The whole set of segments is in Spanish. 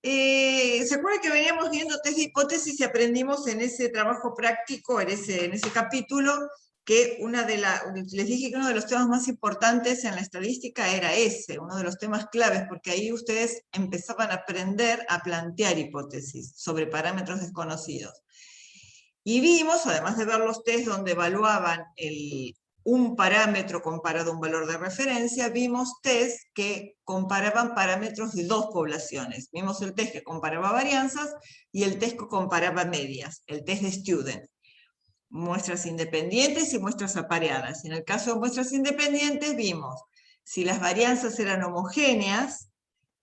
¿Se acuerdan que veníamos viendo test de hipótesis y aprendimos en ese trabajo práctico, en ese capítulo, que les dije que uno de los temas más importantes en la estadística era ese, uno de los temas claves, porque ahí ustedes empezaban a aprender a plantear hipótesis sobre parámetros desconocidos. Y vimos, además de ver los test donde evaluaban un parámetro comparado a un valor de referencia, vimos test que comparaban parámetros de dos poblaciones. Vimos el test que comparaba varianzas y el test que comparaba medias, el test de Student. Muestras independientes y muestras apareadas. En el caso de muestras independientes vimos si las varianzas eran homogéneas,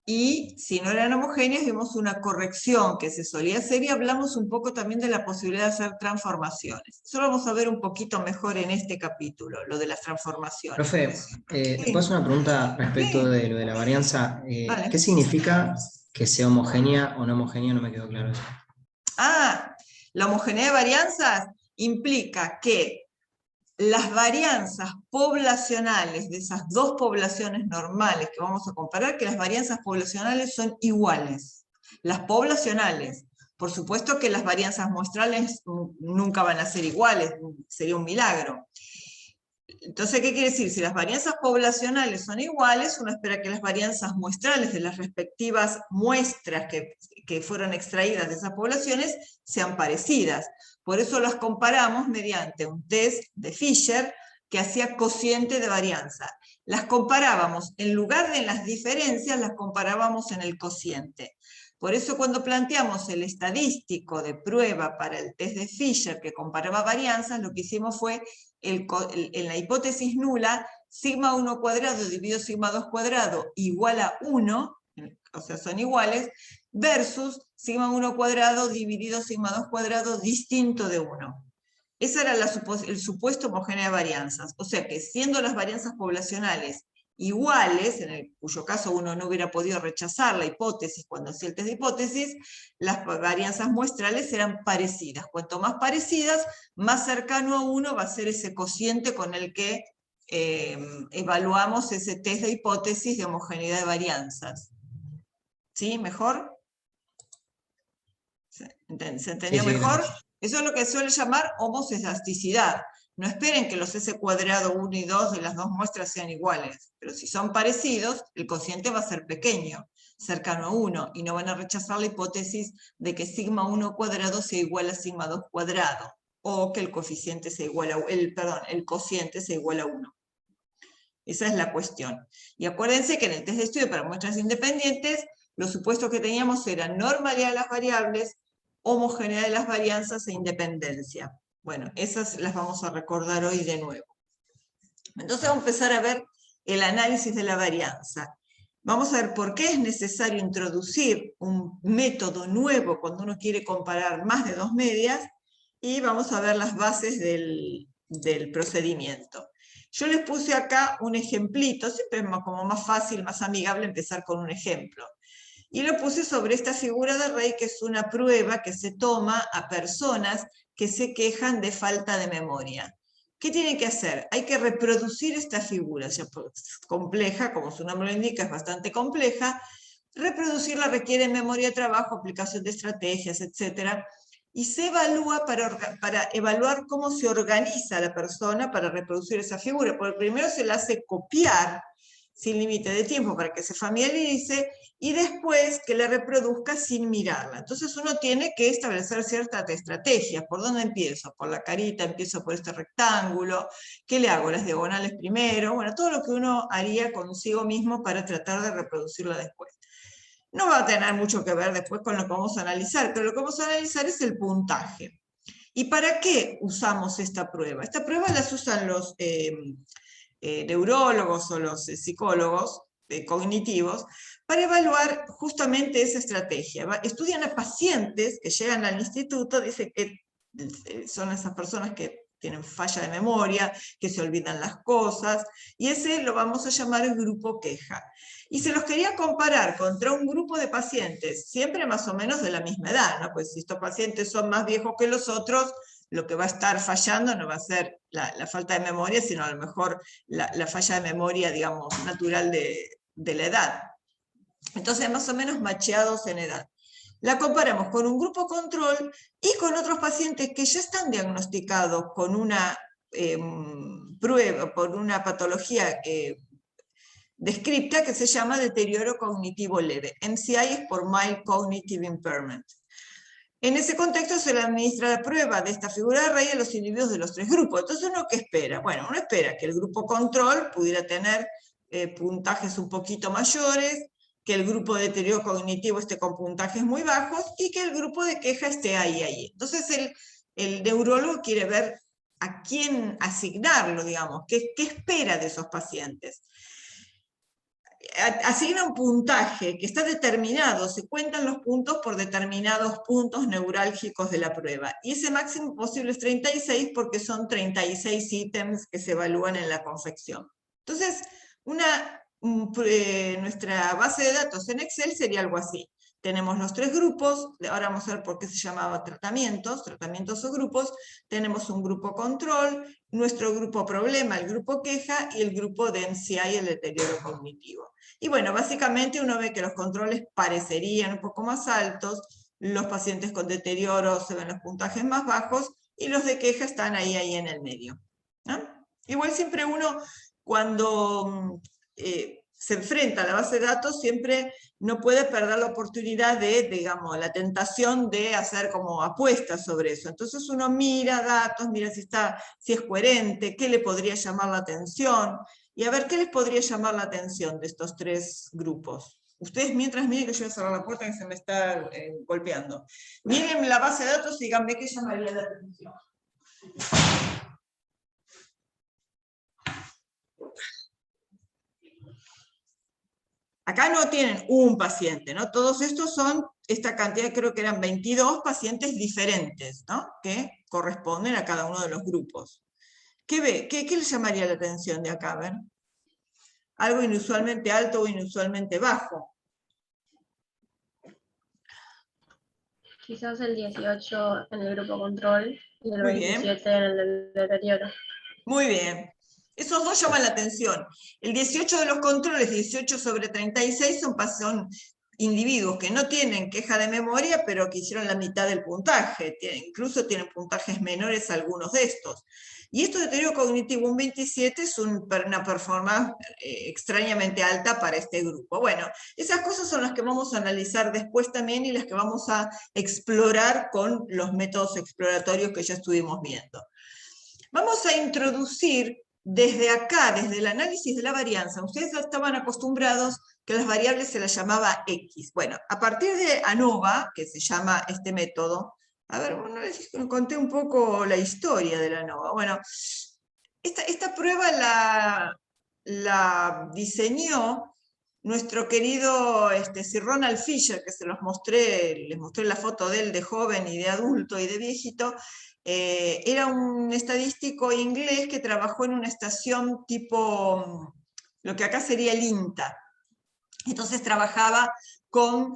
y si no eran homogéneas, vimos una corrección que se solía hacer y hablamos un poco también de la posibilidad de hacer transformaciones. Eso lo vamos a ver un poquito mejor en este capítulo, lo de las transformaciones. Profe, ¿te puedo hacer una pregunta respecto de lo de la varianza? Vale. ¿Qué significa que sea homogénea o no homogénea? No me quedó claro eso. La homogeneidad de varianzas implica que las varianzas poblacionales de esas dos poblaciones normales que vamos a comparar, que las varianzas poblacionales son iguales. Las poblacionales. Por supuesto que las varianzas muestrales nunca van a ser iguales, sería un milagro. Entonces, ¿qué quiere decir? Si las varianzas poblacionales son iguales, uno espera que las varianzas muestrales de las respectivas muestras que fueron extraídas de esas poblaciones sean parecidas. Por eso las comparamos mediante un test de Fisher que hacía cociente de varianza. Las comparábamos, en lugar de en las diferencias, las comparábamos en el cociente. Por eso cuando planteamos el estadístico de prueba para el test de Fisher que comparaba varianzas, lo que hicimos fue, en la hipótesis nula, sigma 1 cuadrado dividido sigma 2 cuadrado igual a 1, o sea, son iguales, versus sigma 1 cuadrado dividido sigma 2 cuadrado distinto de 1. Ese era el supuesto homogéneo de varianzas. O sea que siendo las varianzas poblacionales iguales, cuyo caso uno no hubiera podido rechazar la hipótesis cuando hacía el test de hipótesis, las varianzas muestrales eran parecidas. Cuanto más parecidas, más cercano a 1 va a ser ese cociente con el que evaluamos ese test de hipótesis de homogeneidad de varianzas. ¿Sí? ¿Mejor? ¿Se entendió mejor? Gracias. Eso es lo que suele llamar homoscedasticidad. No esperen que los S cuadrado 1 y 2 de las dos muestras sean iguales, pero si son parecidos, el cociente va a ser pequeño, cercano a 1, y no van a rechazar la hipótesis de que sigma 1 cuadrado sea igual a sigma 2 cuadrado, o que el cociente sea igual a, el cociente sea igual a 1. Esa es la cuestión. Y acuérdense que en el test de estudio para muestras independientes, los supuestos que teníamos eran normalidad de las variables, homogeneidad de las varianzas e independencia. Bueno, esas las vamos a recordar hoy de nuevo. Entonces vamos a empezar a ver el análisis de la varianza. Vamos a ver por qué es necesario introducir un método nuevo cuando uno quiere comparar más de dos medias, y vamos a ver las bases del procedimiento. Yo les puse acá un ejemplito, siempre es como más fácil, más amigable empezar con un ejemplo. Y lo puse sobre esta figura de Rey, que es una prueba que se toma a personas que se quejan de falta de memoria. ¿Qué tienen que hacer? Hay que reproducir esta figura, o sea, compleja, como su nombre lo indica, es bastante compleja. Reproducirla requiere memoria de trabajo, aplicación de estrategias, etc. Y se evalúa para evaluar cómo se organiza la persona para reproducir esa figura. Porque primero se la hace copiar sin límite de tiempo para que se familiarice, y después que la reproduzca sin mirarla. Entonces uno tiene que establecer ciertas estrategias. ¿Por dónde empiezo? Por la carita, empiezo por este rectángulo. ¿Qué le hago? Las diagonales primero. Bueno, todo lo que uno haría consigo mismo para tratar de reproducirla después. No va a tener mucho que ver después con lo que vamos a analizar, pero lo que vamos a analizar es el puntaje. ¿Y para qué usamos esta prueba? Esta prueba las usan los neurólogos o los psicólogos cognitivos para evaluar justamente esa estrategia. Estudian a pacientes que llegan al instituto, dicen que son esas personas que tienen falla de memoria, que se olvidan las cosas, y ese lo vamos a llamar el grupo queja. Y se los quería comparar contra un grupo de pacientes, siempre más o menos de la misma edad, ¿no? Pues si estos pacientes son más viejos que los otros, lo que va a estar fallando no va a ser la falta de memoria, sino a lo mejor la falla de memoria, digamos, natural de la edad. Entonces, más o menos macheados en edad. La comparamos con un grupo control y con otros pacientes que ya están diagnosticados con una prueba, por una patología descripta que se llama deterioro cognitivo leve. MCI es por Mild Cognitive Impairment. En ese contexto se le administra la prueba de esta figura de Rey a los individuos de los tres grupos. Entonces, ¿uno qué espera? Bueno, uno espera que el grupo control pudiera tener puntajes un poquito mayores, que el grupo de deterioro cognitivo esté con puntajes muy bajos y que el grupo de queja esté ahí. Entonces, el neurólogo quiere ver a quién asignarlo, digamos, qué espera de esos pacientes. Asigna un puntaje que está determinado, se cuentan los puntos por determinados puntos neurálgicos de la prueba. Y ese máximo posible es 36 porque son 36 ítems que se evalúan en la confección. Entonces, nuestra base de datos en Excel sería algo así. Tenemos los tres grupos, ahora vamos a ver por qué se llamaba tratamientos o grupos. Tenemos un grupo control, nuestro grupo problema, el grupo queja, y el grupo de MCI, el deterioro cognitivo. Y bueno, básicamente uno ve que los controles parecerían un poco más altos, los pacientes con deterioro se ven los puntajes más bajos, y los de queja están ahí en el medio, ¿no? Igual siempre uno, cuando se enfrenta a la base de datos, siempre no puede perder la oportunidad de, digamos, la tentación de hacer como apuestas sobre eso. Entonces uno mira datos, mira si es coherente, qué le podría llamar la atención, y a ver qué les podría llamar la atención de estos tres grupos. Ustedes mientras miren que yo voy a cerrar la puerta que se me está golpeando. Miren la base de datos y díganme qué llamaría la atención. Acá no tienen un paciente, ¿no? Todos estos son, esta cantidad creo que eran 22 pacientes diferentes, ¿no? Que corresponden a cada uno de los grupos. ¿Qué ve? ¿Qué les llamaría la atención de acá? ¿Ven? Algo inusualmente alto o inusualmente bajo. Quizás el 18 en el grupo control y el Muy 27 bien. en el deterioro. Muy bien. Esos dos llaman la atención. El 18 de los controles, 18 sobre 36, son individuos que no tienen queja de memoria, pero que hicieron la mitad del puntaje. Incluso tienen puntajes menores algunos de estos. Y esto de deterioro cognitivo, un 27, es una performance extrañamente alta para este grupo. Bueno, esas cosas son las que vamos a analizar después también y las que vamos a explorar con los métodos exploratorios que ya estuvimos viendo. Vamos a introducir desde acá, desde el análisis de la varianza. Ustedes estaban acostumbrados que las variables se las llamaba X. Bueno, a partir de ANOVA, que se llama este método, a ver, bueno, les conté un poco la historia de la ANOVA. Bueno, esta prueba la diseñó nuestro querido Sir Ronald Fisher, que les mostré la foto de él de joven y de adulto y de viejito. Era un estadístico inglés que trabajó en una estación tipo, lo que acá sería el INTA. Entonces trabajaba con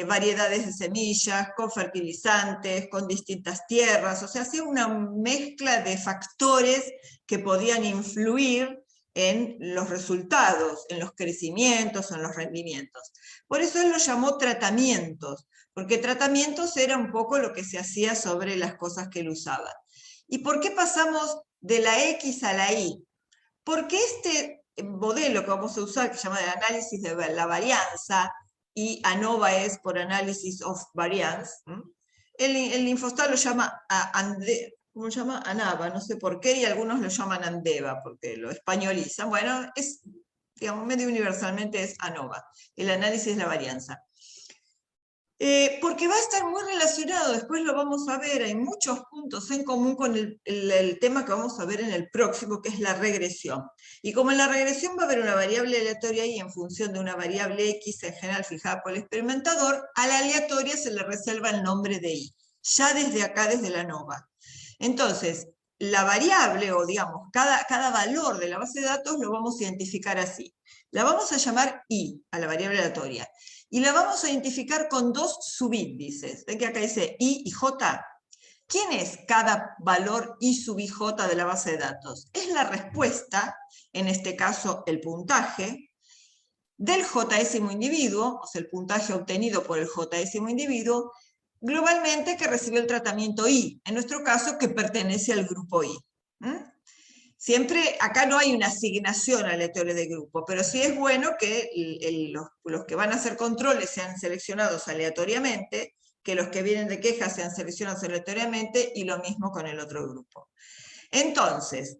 variedades de semillas, con fertilizantes, con distintas tierras, o sea, hacía una mezcla de factores que podían influir en los resultados, en los crecimientos, en los rendimientos. Por eso él lo llamó tratamientos, porque tratamientos era un poco lo que se hacía sobre las cosas que él usaba. ¿Y por qué pasamos de la X a la Y? Porque este modelo que vamos a usar, que se llama el análisis de la varianza, y ANOVA es por Analysis of Variance, el Infostat lo llama ¿cómo se llama? ANAVA, no sé por qué, y algunos lo llaman ANDEVA, porque lo españolizan. Bueno, digamos, medio universalmente es ANOVA, el análisis de la varianza. Porque va a estar muy relacionado, después lo vamos a ver, hay muchos puntos en común con el tema que vamos a ver en el próximo, que es la regresión. Y como en la regresión va a haber una variable aleatoria y en función de una variable X en general fijada por el experimentador, a la aleatoria se le reserva el nombre de Y, ya desde acá, desde la ANOVA. Entonces, la variable, o digamos, cada valor de la base de datos lo vamos a identificar así. La vamos a llamar Y, a la variable aleatoria. Y la vamos a identificar con dos subíndices. Ven que acá dice I y J. ¿Quién es cada valor I sub IJ de la base de datos? Es la respuesta, en este caso el puntaje, del jésimo individuo, o sea, el puntaje obtenido por el jésimo individuo, globalmente que recibió el tratamiento I, en nuestro caso que pertenece al grupo I. Siempre, acá no hay una asignación aleatoria de grupo, pero sí es bueno que los que van a hacer controles sean seleccionados aleatoriamente, que los que vienen de quejas sean seleccionados aleatoriamente, y lo mismo con el otro grupo. Entonces,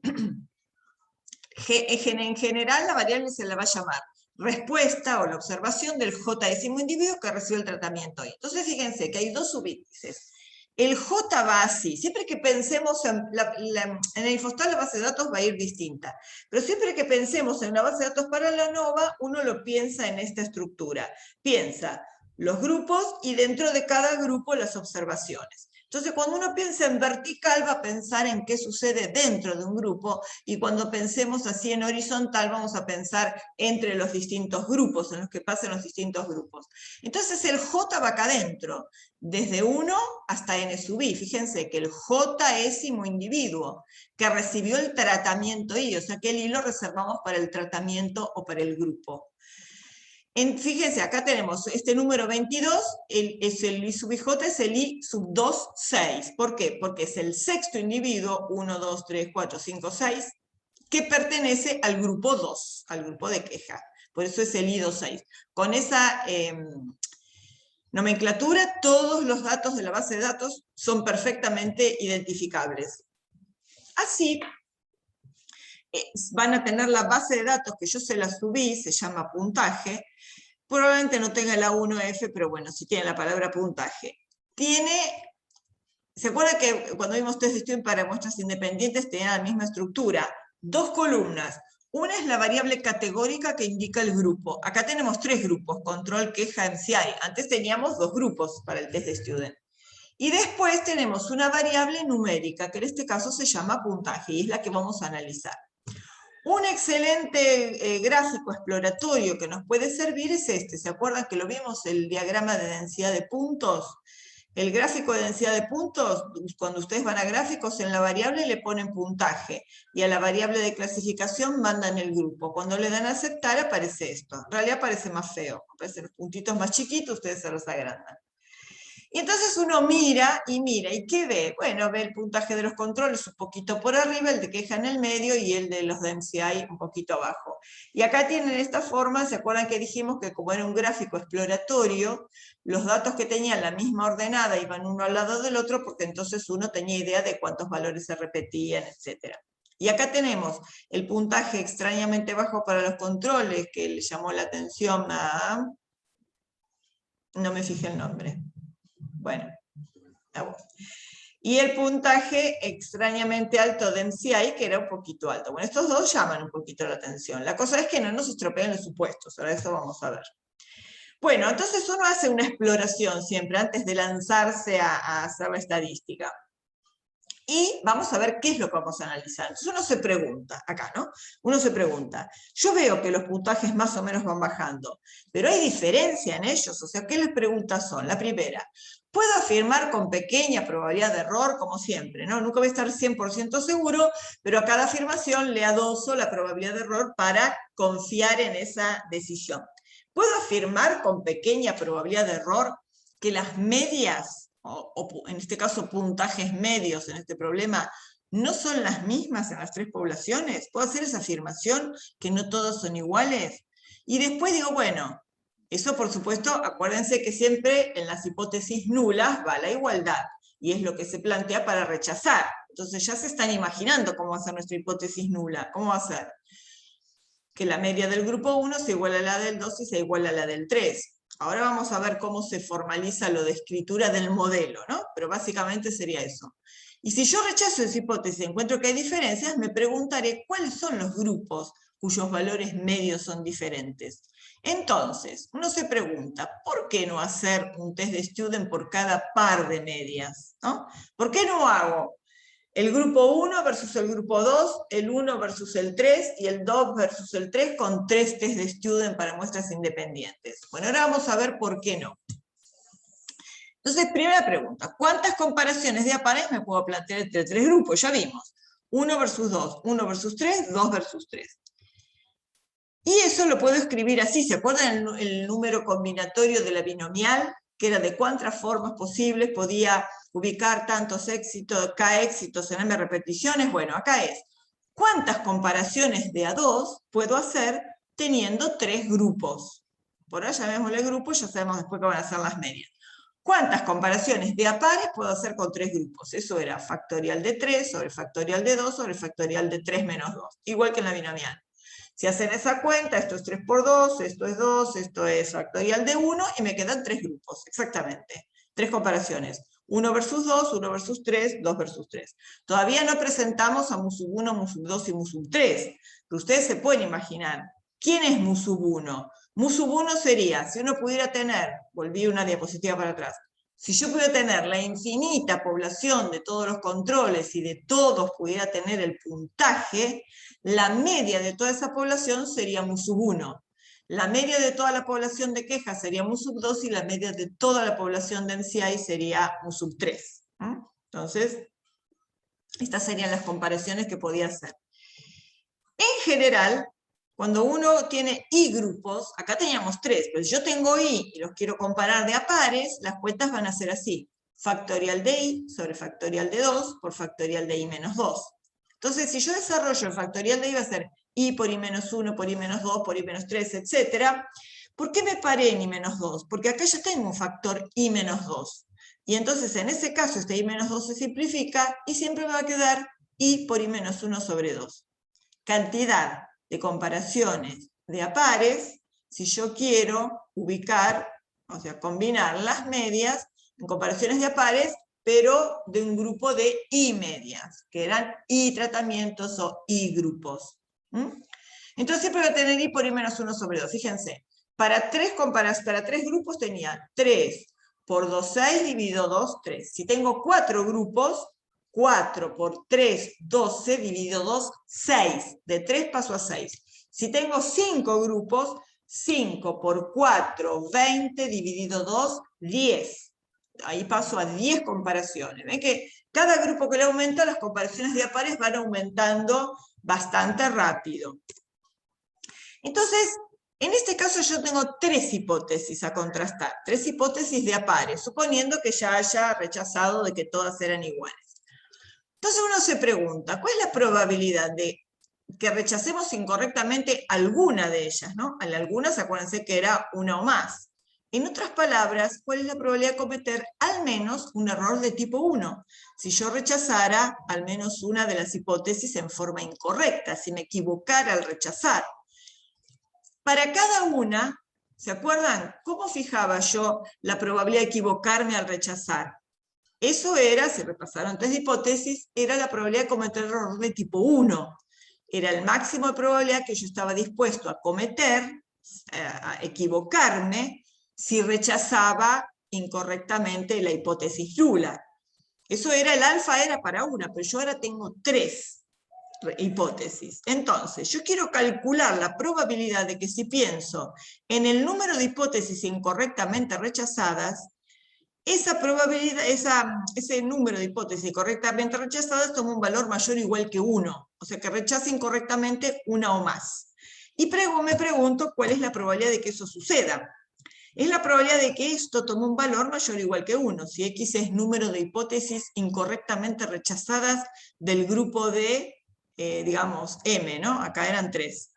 en general la variable se la va a llamar respuesta o la observación del jésimo individuo que recibe el tratamiento I. Entonces fíjense que hay dos subíndices. El J va así, siempre que pensemos en el Infostal la base de datos va a ir distinta, pero siempre que pensemos en una base de datos para la ANOVA, uno lo piensa en esta estructura. Piensa los grupos y dentro de cada grupo las observaciones. Entonces, cuando uno piensa en vertical, va a pensar en qué sucede dentro de un grupo, y cuando pensemos así en horizontal, vamos a pensar entre los distintos grupos, en los que pasan los distintos grupos. Entonces, el J va acá adentro, desde 1 hasta n sub i. Fíjense que el jésimo individuo que recibió el tratamiento I, o sea que el I lo reservamos para el tratamiento o para el grupo. Fíjense, acá tenemos este número 22, es el I sub ij, es el I sub 2, 6. ¿Por qué? Porque es el sexto individuo, 1, 2, 3, 4, 5, 6, que pertenece al grupo 2, al grupo de queja. Por eso es el I 2, 6. Con esa nomenclatura, todos los datos de la base de datos son perfectamente identificables. Así, van a tener la base de datos que yo se la subí, se llama puntaje. Probablemente no tenga la 1F, pero bueno, si tiene la palabra puntaje. ¿Se acuerdan que cuando vimos test de estudio para muestras independientes tenían la misma estructura? Dos columnas. Una es la variable categórica que indica el grupo. Acá tenemos 3 grupos, control, queja, MCI. Antes teníamos 2 grupos para el test de student. Y después tenemos una variable numérica, que en este caso se llama puntaje, y es la que vamos a analizar. Un excelente gráfico exploratorio que nos puede servir es este. ¿Se acuerdan que lo vimos, el diagrama de densidad de puntos? El gráfico de densidad de puntos, cuando ustedes van a gráficos, en la variable le ponen puntaje, y a la variable de clasificación mandan el grupo. Cuando le dan a aceptar aparece esto. En realidad aparece más feo, aparecen los puntitos más chiquitos, ustedes se los agrandan. Y entonces uno mira, ¿y qué ve? Bueno, ve el puntaje de los controles un poquito por arriba, el de queja en el medio y el de los de MCI un poquito abajo. Y acá tienen esta forma, ¿se acuerdan que dijimos que como era un gráfico exploratorio, los datos que tenían la misma ordenada iban uno al lado del otro, porque entonces uno tenía idea de cuántos valores se repetían, etc. Y acá tenemos el puntaje extrañamente bajo para los controles, que le llamó la atención a... No me fijé el nombre. Bueno, y el puntaje extrañamente alto de MCI, que era un poquito alto. Bueno, estos dos llaman un poquito la atención. La cosa es que no nos estropean los supuestos, ahora eso vamos a ver. Bueno, entonces uno hace una exploración siempre antes de lanzarse a hacer la estadística. Y vamos a ver qué es lo que vamos a analizar. Entonces uno se pregunta, acá, ¿no? Uno se pregunta, yo veo que los puntajes más o menos van bajando, pero hay diferencia en ellos, o sea, ¿qué las preguntas son? La primera, ¿puedo afirmar con pequeña probabilidad de error, como siempre, ¿no? Nunca voy a estar 100% seguro, pero a cada afirmación le adoso la probabilidad de error para confiar en esa decisión. ¿Puedo afirmar con pequeña probabilidad de error que las medias, o en este caso puntajes medios en este problema, no son las mismas en las 3 poblaciones? ¿Puedo hacer esa afirmación que no todos son iguales? Y después digo, bueno, eso por supuesto, acuérdense que siempre en las hipótesis nulas va la igualdad, y es lo que se plantea para rechazar. Entonces ya se están imaginando cómo va a ser nuestra hipótesis nula. ¿Cómo va a ser? Que la media del grupo 1 sea igual a la del 2 y sea igual a la del 3. Ahora vamos a ver cómo se formaliza lo de escritura del modelo, ¿no? Pero básicamente sería eso. Y si yo rechazo esa hipótesis y encuentro que hay diferencias, me preguntaré cuáles son los grupos cuyos valores medios son diferentes. Entonces, uno se pregunta, ¿por qué no hacer un test de student por cada par de medias? ¿No? ¿Por qué no hago el grupo 1 versus el grupo 2, el 1 versus el 3 y el 2 versus el 3 con 3 test de student para muestras independientes? Bueno, ahora vamos a ver por qué no. Entonces, primera pregunta, ¿cuántas comparaciones de pares me puedo plantear entre 3 grupos? Ya vimos, 1 versus 2, 1 versus 3, 2 versus 3. Y eso lo puedo escribir así. ¿Se acuerdan el número combinatorio de la binomial? Que era de cuántas formas posibles podía ubicar tantos éxitos, K éxitos en M repeticiones. Bueno, acá es, ¿cuántas comparaciones de A2 puedo hacer teniendo 3 grupos? Por ahora llamémosle grupo, ya sabemos después que van a ser las medias. ¿Cuántas comparaciones de A pares puedo hacer con 3 grupos? Eso era factorial de 3 sobre factorial de 2 sobre factorial de 3 menos 2, igual que en la binomial. Si hacen esa cuenta, esto es 3 por 2, esto es 2, esto es factorial de 1, y me quedan 3 grupos, exactamente. 3 comparaciones. 1 versus 2, 1 versus 3, 2 versus 3. Todavía no presentamos a mu sub 1, mu sub 2 y mu sub 3. Pero ustedes se pueden imaginar. ¿Quién es mu sub 1? Mu sub 1 sería, si uno pudiera tener, volví una diapositiva para atrás, si yo pudiera tener la infinita población de todos los controles y de todos pudiera tener el puntaje, la media de toda esa población sería mu sub 1. La media de toda la población de quejas sería mu sub 2 y la media de toda la población de MCI sería mu sub 3. Entonces, estas serían las comparaciones que podía hacer. En general, cuando uno tiene I grupos, acá teníamos 3, pero si yo tengo I y los quiero comparar de a pares, las cuentas van a ser así. Factorial de I sobre factorial de 2 por factorial de I menos 2. Entonces, si yo desarrollo el factorial de I, va a ser I por I menos 1, por I menos 2, por I menos 3, etc. ¿Por qué me paré en I menos 2? Porque acá ya tengo un factor I menos 2. Y entonces, en ese caso, este I menos 2 se simplifica y siempre me va a quedar I por I menos 1 sobre 2. Cantidad de comparaciones de a pares, si yo quiero ubicar, o sea, combinar las medias en comparaciones de a pares, pero de un grupo de I medias, que eran I tratamientos o I grupos. Entonces siempre voy a tener I por I menos 1 sobre 2. Fíjense, para 3 grupos tenía 3 por 2, 6, dividido 2, 3. Si tengo 4 grupos, 4 por 3, 12, dividido 2, 6. De 3 paso a 6. Si tengo 5 grupos, 5 por 4, 20, dividido 2, 10. Ahí paso a 10 comparaciones. ¿Ven que cada grupo que le aumenta, las comparaciones de a pares van aumentando bastante rápido? Entonces, en este caso yo tengo 3 hipótesis a contrastar. 3 hipótesis de a pares, suponiendo que ya haya rechazado de que todas eran iguales. Entonces uno se pregunta, ¿cuál es la probabilidad de que rechacemos incorrectamente alguna de ellas, ¿no? A algunas, acuérdense que era una o más. En otras palabras, ¿cuál es la probabilidad de cometer al menos un error de tipo 1? Si yo rechazara al menos una de las hipótesis en forma incorrecta, si me equivocara al rechazar. Para cada una, ¿se acuerdan? ¿Cómo fijaba yo la probabilidad de equivocarme al rechazar? Eso era, si repasaron 3 hipótesis, era la probabilidad de cometer error de tipo 1. Era el máximo de probabilidad que yo estaba dispuesto a cometer, a equivocarme, si rechazaba incorrectamente la hipótesis nula. Eso era, el alfa era para una, pero yo ahora tengo 3 hipótesis. Entonces, yo quiero calcular la probabilidad de que si pienso en el número de hipótesis incorrectamente rechazadas, esa probabilidad, ese número de hipótesis correctamente rechazadas toma un valor mayor o igual que 1, o sea que rechaza incorrectamente una o más. Y me pregunto cuál es la probabilidad de que eso suceda. Es la probabilidad de que esto tome un valor mayor o igual que 1, si X es número de hipótesis incorrectamente rechazadas del grupo de, digamos, M, ¿no? Acá eran 3.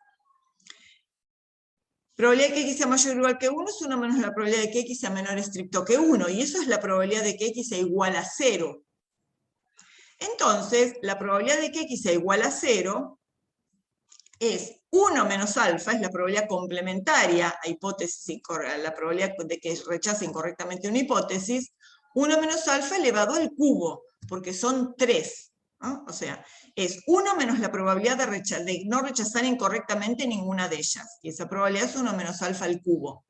Probabilidad de que X sea mayor o igual que 1 es 1 menos la probabilidad de que X sea menor estricto que 1, y eso es la probabilidad de que X sea igual a 0. Entonces, la probabilidad de que X sea igual a 0 es 1 menos alfa, es la probabilidad complementaria a hipótesis, la probabilidad de que rechace incorrectamente una hipótesis, 1 menos alfa elevado al cubo, porque son 3. ¿no? O sea, es 1 menos la probabilidad de no rechazar incorrectamente ninguna de ellas. Y esa probabilidad es 1 menos alfa al cubo.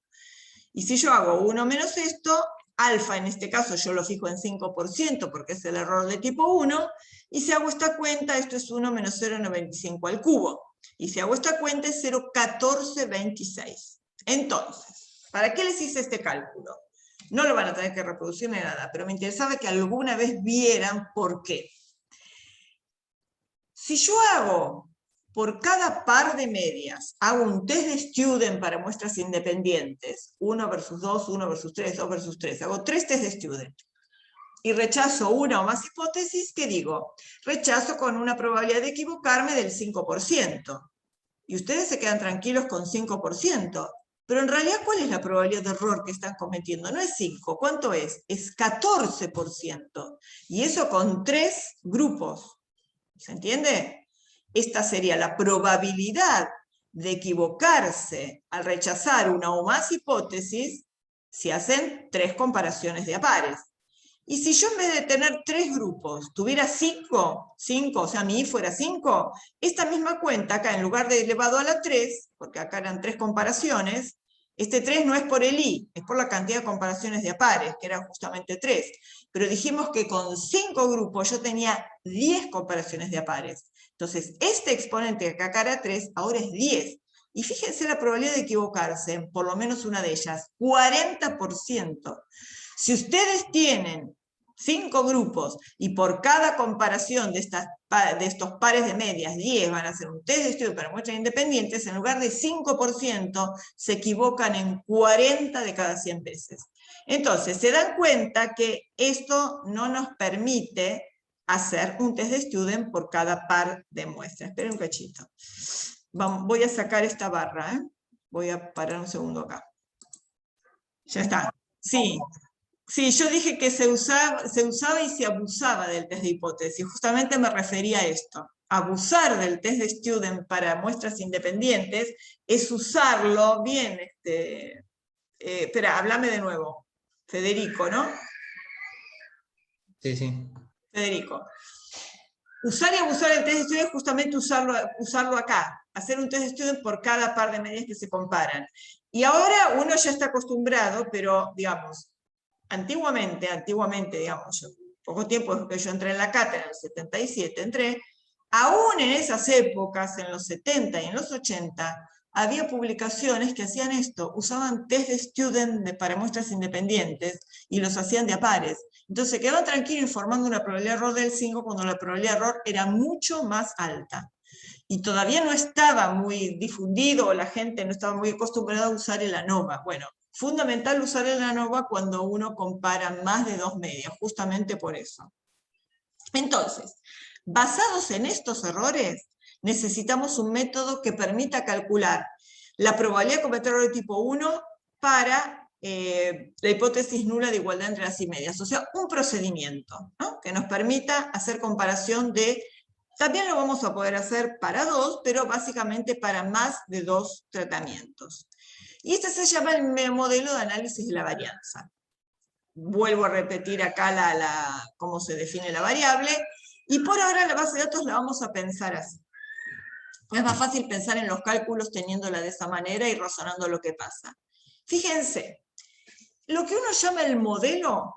Y si yo hago 1 menos esto, alfa en este caso yo lo fijo en 5% porque es el error de tipo 1, y si hago esta cuenta, esto es 1 menos 0,95 al cubo. Y si hago esta cuenta es 0,1426. Entonces, ¿para qué les hice este cálculo? No lo van a tener que reproducir ni nada, pero me interesaba que alguna vez vieran por qué. Si yo hago por cada par de medias hago un test de student para muestras independientes, 1 versus 2, 1 versus 3, 2 versus 3, hago 3 test de student, y rechazo una o más hipótesis, ¿qué digo? Rechazo con una probabilidad de equivocarme del 5%. Y ustedes se quedan tranquilos con 5%. Pero en realidad, ¿cuál es la probabilidad de error que están cometiendo? No es 5, ¿cuánto es? Es 14%. Y eso con 3 grupos. ¿Se entiende? Esta sería la probabilidad de equivocarse al rechazar una o más hipótesis si hacen 3 comparaciones de a pares. Y si yo en vez de tener 3 grupos, tuviera 5, o sea, mi I fuera 5, esta misma cuenta acá, en lugar de elevado a la 3, porque acá eran 3 comparaciones, este 3 no es por el I, es por la cantidad de comparaciones de a pares, que eran justamente 3. Pero dijimos que con 5 grupos yo tenía 10 comparaciones de a pares. Entonces, este exponente que acá era 3, ahora es 10. Y fíjense la probabilidad de equivocarse en por lo menos una de ellas, 40%. Si ustedes tienen 5 grupos y por cada comparación de estos pares de medias, 10 van a hacer un test de estudio para muestras independientes, en lugar de 5%, se equivocan en 40 de cada 100 veces. Entonces, se dan cuenta que esto no nos permite hacer un test de student por cada par de muestras. Esperen un cachito. Voy a sacar esta barra, ¿eh? Voy a parar un segundo acá. Ya está. Sí. Sí, yo dije que se usaba y se abusaba del test de hipótesis. Justamente me refería a esto. Abusar del test de student para muestras independientes es usarlo bien. Espera, háblame de nuevo. Federico, ¿no? Sí, sí. Federico. Usar y abusar del test de student es justamente usarlo acá. Hacer un test de student por cada par de medidas que se comparan. Y ahora uno ya está acostumbrado, pero digamos, antiguamente, digamos, poco tiempo que yo entré en la cátedra, en el 77 entré, aún en esas épocas, en los 70 y en los 80, había publicaciones que hacían esto, usaban test de student para muestras independientes y los hacían de a pares. Entonces se quedaban tranquilos informando una probabilidad de error del 5 cuando la probabilidad de error era mucho más alta. Y todavía no estaba muy difundido, la gente no estaba muy acostumbrada a usar el ANOVA. Bueno, fundamental usar el ANOVA cuando uno compara más de 2 medias, justamente por eso. Entonces, basados en estos errores, necesitamos un método que permita calcular la probabilidad de cometer error de tipo 1 para la hipótesis nula de igualdad entre las y medias. O sea, un procedimiento, ¿no?, que nos permita hacer comparación de... También lo vamos a poder hacer para 2, pero básicamente para más de 2 tratamientos. Y este se llama el modelo de análisis de la varianza. Vuelvo a repetir acá cómo se define la variable, y por ahora la base de datos la vamos a pensar así. Es más fácil pensar en los cálculos teniéndola de esa manera y razonando lo que pasa. Fíjense, lo que uno llama el modelo,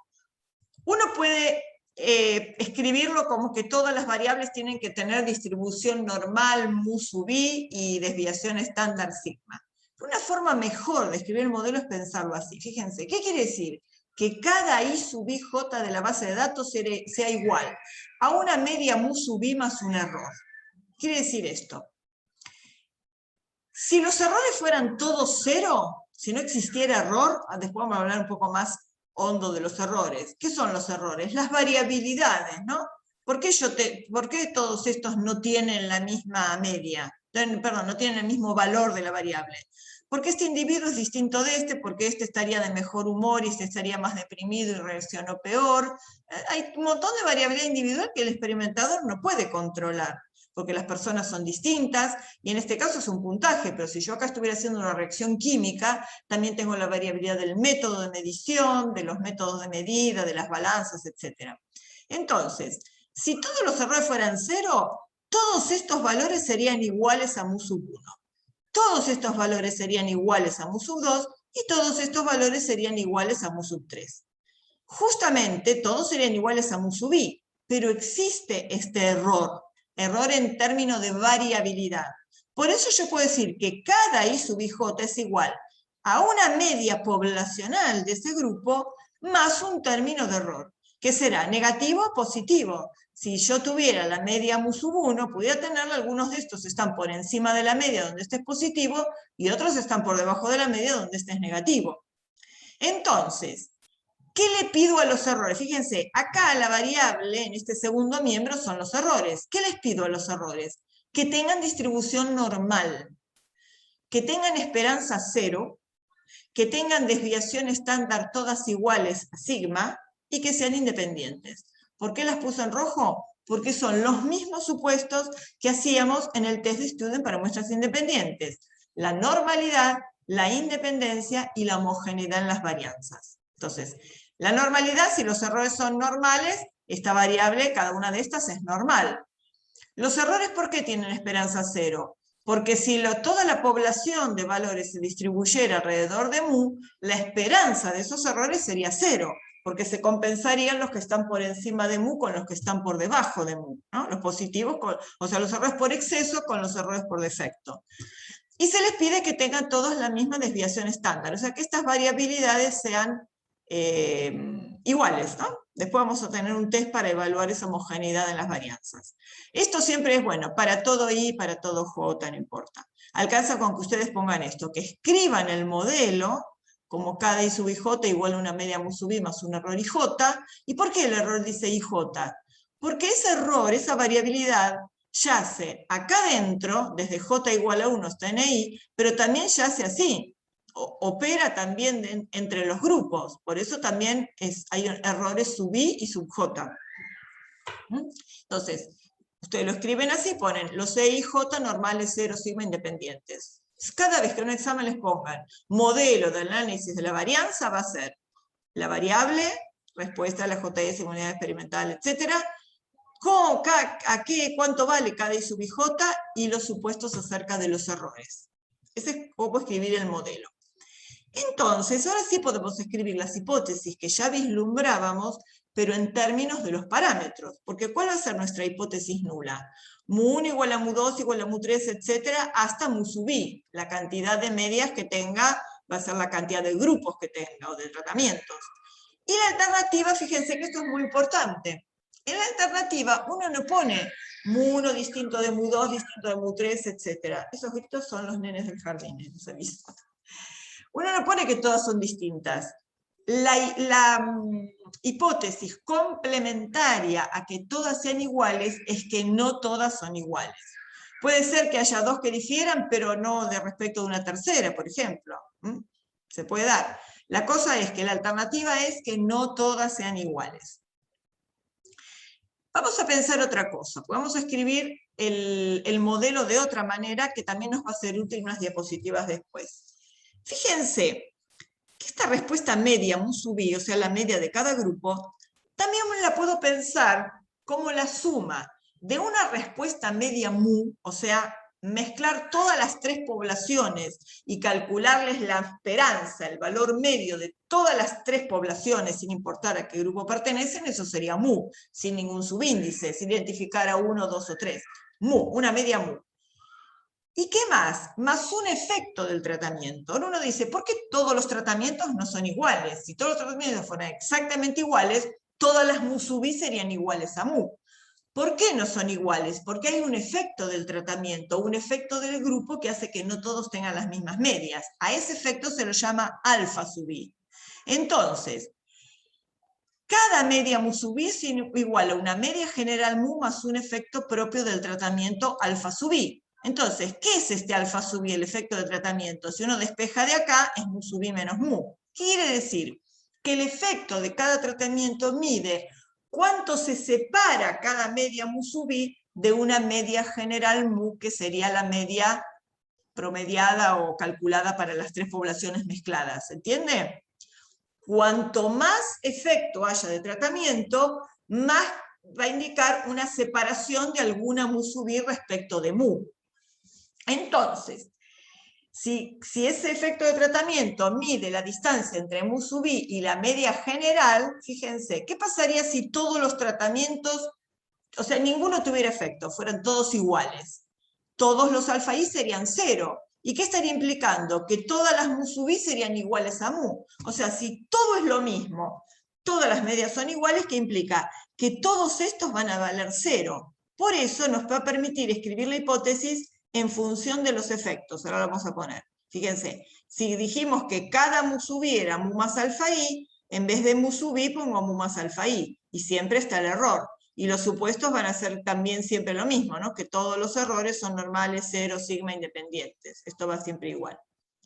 uno puede escribirlo como que todas las variables tienen que tener distribución normal, mu sub i, y desviación estándar sigma. Una forma mejor de escribir el modelo es pensarlo así. Fíjense, ¿qué quiere decir? Que cada i sub i j de la base de datos sea igual a una media mu sub i más un error. Quiere decir esto. Si los errores fueran todos 0, si no existiera error, después vamos a hablar un poco más hondo de los errores. ¿Qué son los errores? Las variabilidades, ¿no? ¿Por qué todos estos no tienen la misma media? Perdón, no tienen el mismo valor de la variable. Porque este individuo es distinto de este, porque este estaría de mejor humor y este estaría más deprimido y reaccionó peor. Hay un montón de variabilidad individual que el experimentador no puede controlar, porque las personas son distintas, y en este caso es un puntaje, pero si yo acá estuviera haciendo una reacción química, también tengo la variabilidad del método de medición, de los métodos de medida, de las balanzas, etc. Entonces, si todos los errores fueran 0, todos estos valores serían iguales a mu sub 1. Todos estos valores serían iguales a mu sub 2, y todos estos valores serían iguales a mu sub 3. Justamente, todos serían iguales a mu sub i, pero existe este error en términos de variabilidad. Por eso yo puedo decir que cada i sub ij es igual a una media poblacional de ese grupo más un término de error. ¿Qué será? ¿Negativo o positivo? Si yo tuviera la media mu sub 1, pudiera tenerla, algunos de estos están por encima de la media donde este es positivo, y otros están por debajo de la media donde este es negativo. Entonces, ¿qué le pido a los errores? Fíjense, acá la variable en este segundo miembro son los errores. ¿Qué les pido a los errores? Que tengan distribución normal, que tengan esperanza 0, que tengan desviación estándar todas iguales a sigma, y que sean independientes. ¿Por qué las puse en rojo? Porque son los mismos supuestos que hacíamos en el test de Student para muestras independientes. La normalidad, la independencia y la homogeneidad en las varianzas. Entonces, la normalidad, si los errores son normales, esta variable, cada una de estas es normal. Los errores, ¿por qué tienen esperanza 0? Porque si toda la población de valores se distribuyera alrededor de mu, la esperanza de esos errores sería 0, porque se compensarían los que están por encima de mu con los que están por debajo de mu, ¿no? Los positivos, o sea, los errores por exceso con los errores por defecto. Y se les pide que tengan todos la misma desviación estándar, o sea, que estas variabilidades sean iguales, ¿no? Después vamos a tener un test para evaluar esa homogeneidad en las varianzas. Esto siempre es bueno, para todo i, para todo j, no importa. Alcanza con que ustedes pongan esto, que escriban el modelo, como cada i sub ij igual a una media mu sub i más un error ij. ¿Y por qué el error dice ij? Porque ese error, esa variabilidad, yace acá adentro, desde j igual a 1 hasta ni, pero también yace así. Opera también entre los grupos, por eso también hay errores sub i y sub j. Entonces, ustedes lo escriben así, ponen los e y j normales 0, sigma independientes. Cada vez que en un examen les pongan modelo de análisis de la varianza, va a ser la variable, respuesta a la JS, unidad experimental, etc. ¿Cuánto vale cada i sub ij? Y los supuestos acerca de los errores. Ese es cómo escribir el modelo. Entonces, ahora sí podemos escribir las hipótesis que ya vislumbrábamos, pero en términos de los parámetros. Porque ¿cuál va a ser nuestra hipótesis nula? Mu1 igual a mu2 igual a mu3, etcétera, hasta mu sub i. La cantidad de medias que tenga va a ser la cantidad de grupos que tenga, o de tratamientos. Y la alternativa, fíjense que esto es muy importante. En la alternativa, uno no pone mu1 distinto de mu2, distinto de mu3, etcétera. Esos gritos son los nenes del jardín, les aviso. Uno no pone que todas son distintas. La hipótesis complementaria a que todas sean iguales es que no todas son iguales. Puede ser que haya dos que difieran, pero no de respecto de una tercera, por ejemplo. Se puede dar. La cosa es que la alternativa es que no todas sean iguales. Vamos a pensar otra cosa. Vamos a escribir el modelo de otra manera que también nos va a ser útil en unas diapositivas después. Fíjense que esta respuesta media mu sub i, o sea, la media de cada grupo, también la puedo pensar como la suma de una respuesta media mu, o sea, mezclar todas las tres poblaciones y calcularles la esperanza, el valor medio de todas las tres poblaciones, sin importar a qué grupo pertenecen, eso sería mu, sin ningún subíndice, sin identificar a 1, 2 o 3. Mu, una media mu. ¿Y qué más? Más un efecto del tratamiento. Ahora uno dice, ¿por qué todos los tratamientos no son iguales? Si todos los tratamientos fueran exactamente iguales, todas las mu sub i serían iguales a mu. ¿Por qué no son iguales? Porque hay un efecto del tratamiento, un efecto del grupo que hace que no todos tengan las mismas medias. A ese efecto se lo llama alfa sub i. Entonces, cada media mu sub i es igual a una media general mu más un efecto propio del tratamiento alfa sub i. Entonces, ¿qué es este alfa sub i, el efecto de tratamiento? Si uno despeja de acá, es mu sub i menos mu. ¿Qué quiere decir? Que el efecto de cada tratamiento mide cuánto se separa cada media mu sub i de una media general mu, que sería la media promediada o calculada para las tres poblaciones mezcladas. ¿Entiende? Cuanto más efecto haya de tratamiento, más va a indicar una separación de alguna mu sub i respecto de mu. Entonces, si ese efecto de tratamiento mide la distancia entre mu sub i y la media general, fíjense, ¿qué pasaría si todos los tratamientos, o sea, ninguno tuviera efecto, fueran todos iguales? Todos los alfa i serían 0. ¿Y qué estaría implicando? Que todas las mu sub i serían iguales a mu. O sea, si todo es lo mismo, todas las medias son iguales, que implica que todos estos van a valer 0. Por eso nos va a permitir escribir la hipótesis en función de los efectos. Ahora lo vamos a poner. Fíjense, si dijimos que cada mu sub i era mu más alfa i, en vez de mu sub i pongo mu más alfa i, y siempre está el error. Y los supuestos van a ser también siempre lo mismo, ¿no? Que todos los errores son normales, 0, sigma, independientes. Esto va siempre igual.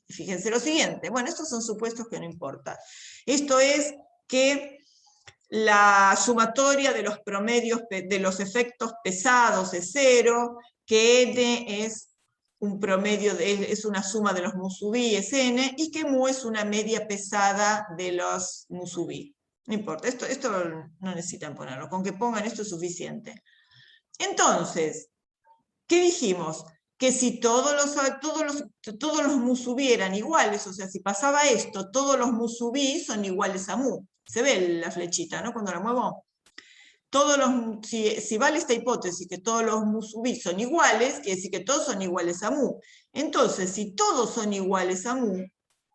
Y fíjense lo siguiente. Bueno, estos son supuestos que no importa. Esto es que la sumatoria de los promedios de los efectos pesados es 0, que n es un promedio, es una suma de los mu sub i, es n, y que mu es una media pesada de los mu sub i. No importa, esto no necesitan ponerlo, con que pongan esto es suficiente. Entonces, ¿qué dijimos? Que si todos los mu sub i eran iguales, o sea, si pasaba esto, todos los mu sub i son iguales a mu. Se ve la flechita, ¿no? Cuando la muevo. Si vale esta hipótesis que todos los mu sub i son iguales, quiere decir que todos son iguales a mu. Entonces, si todos son iguales a mu,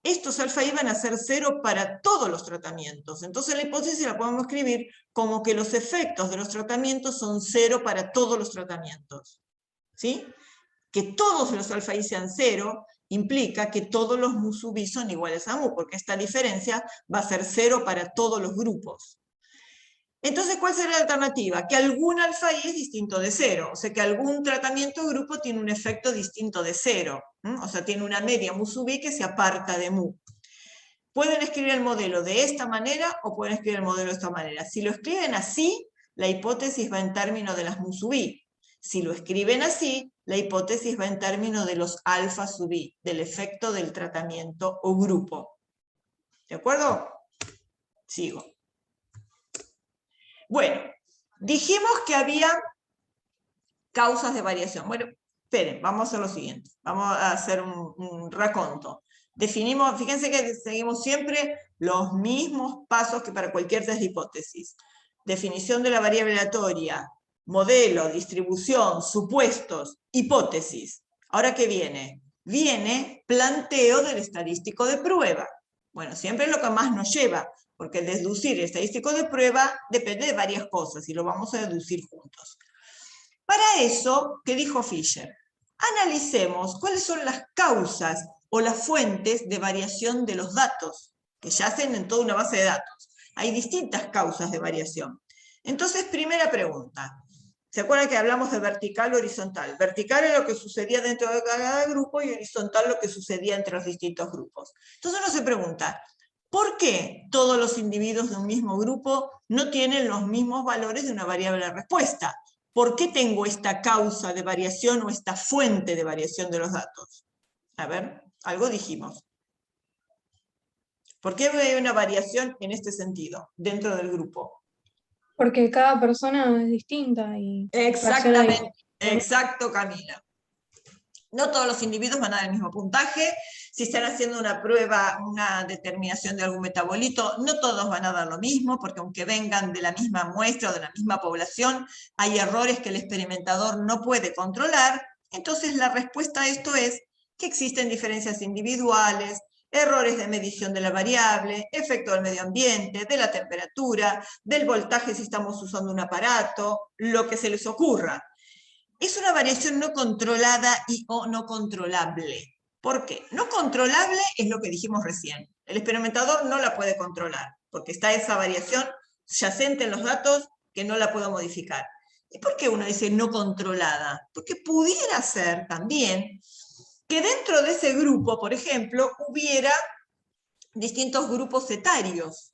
estos alfa i van a ser 0 para todos los tratamientos. Entonces la hipótesis la podemos escribir como que los efectos de los tratamientos son 0 para todos los tratamientos. ¿Sí? Que todos los alfa i sean 0 implica que todos los mu sub i son iguales a mu, porque esta diferencia va a ser 0 para todos los grupos. Entonces, ¿cuál sería la alternativa? Que algún alfa i es distinto de 0, o sea que algún tratamiento de grupo tiene un efecto distinto de 0, o sea, tiene una media mu sub i que se aparta de mu. Pueden escribir el modelo de esta manera o pueden escribir el modelo de esta manera. Si lo escriben así, la hipótesis va en términos de las mu sub i. Si lo escriben así, la hipótesis va en términos de los alfa sub i, del efecto del tratamiento o grupo. ¿De acuerdo? Sigo. Bueno, dijimos que había causas de variación. Bueno, esperen, vamos a hacer lo siguiente. Vamos a hacer un raconto. Definimos, fíjense que seguimos siempre los mismos pasos que para cualquier test de hipótesis. Definición de la variable aleatoria, modelo, distribución, supuestos, hipótesis. ¿Ahora qué viene? Viene planteo del estadístico de prueba. Bueno, siempre es lo que más nos lleva, porque el deducir el estadístico de prueba depende de varias cosas y lo vamos a deducir juntos. Para eso, ¿qué dijo Fisher? Analicemos cuáles son las causas o las fuentes de variación de los datos, que yacen en toda una base de datos. Hay distintas causas de variación. Entonces, primera pregunta. ¿Se acuerdan que hablamos de vertical o horizontal? Vertical es lo que sucedía dentro de cada grupo y horizontal lo que sucedía entre los distintos grupos. Entonces uno se pregunta, ¿por qué todos los individuos de un mismo grupo no tienen los mismos valores de una variable de respuesta? ¿Por qué tengo esta causa de variación o esta fuente de variación de los datos? A ver, algo dijimos. ¿Por qué hay una variación en este sentido, dentro del grupo? Porque cada persona es distinta y reacciona Exactamente, distinto. exacto, Camila. No todos los individuos van a dar el mismo puntaje. Si están haciendo una prueba, una determinación de algún metabolito, no todos van a dar lo mismo, porque aunque vengan de la misma muestra o de la misma población, hay errores que el experimentador no puede controlar. Entonces la respuesta a esto es que existen diferencias individuales, errores de medición de la variable, efecto del medio ambiente, de la temperatura, del voltaje si estamos usando un aparato, lo que se les ocurra. Es una variación no controlada y o no controlable. ¿Por qué? No controlable es lo que dijimos recién. El experimentador no la puede controlar, porque está esa variación yacente en los datos que no la puedo modificar. ¿Y por qué uno dice no controlada? Porque pudiera ser también que dentro de ese grupo, por ejemplo, hubiera distintos grupos etarios,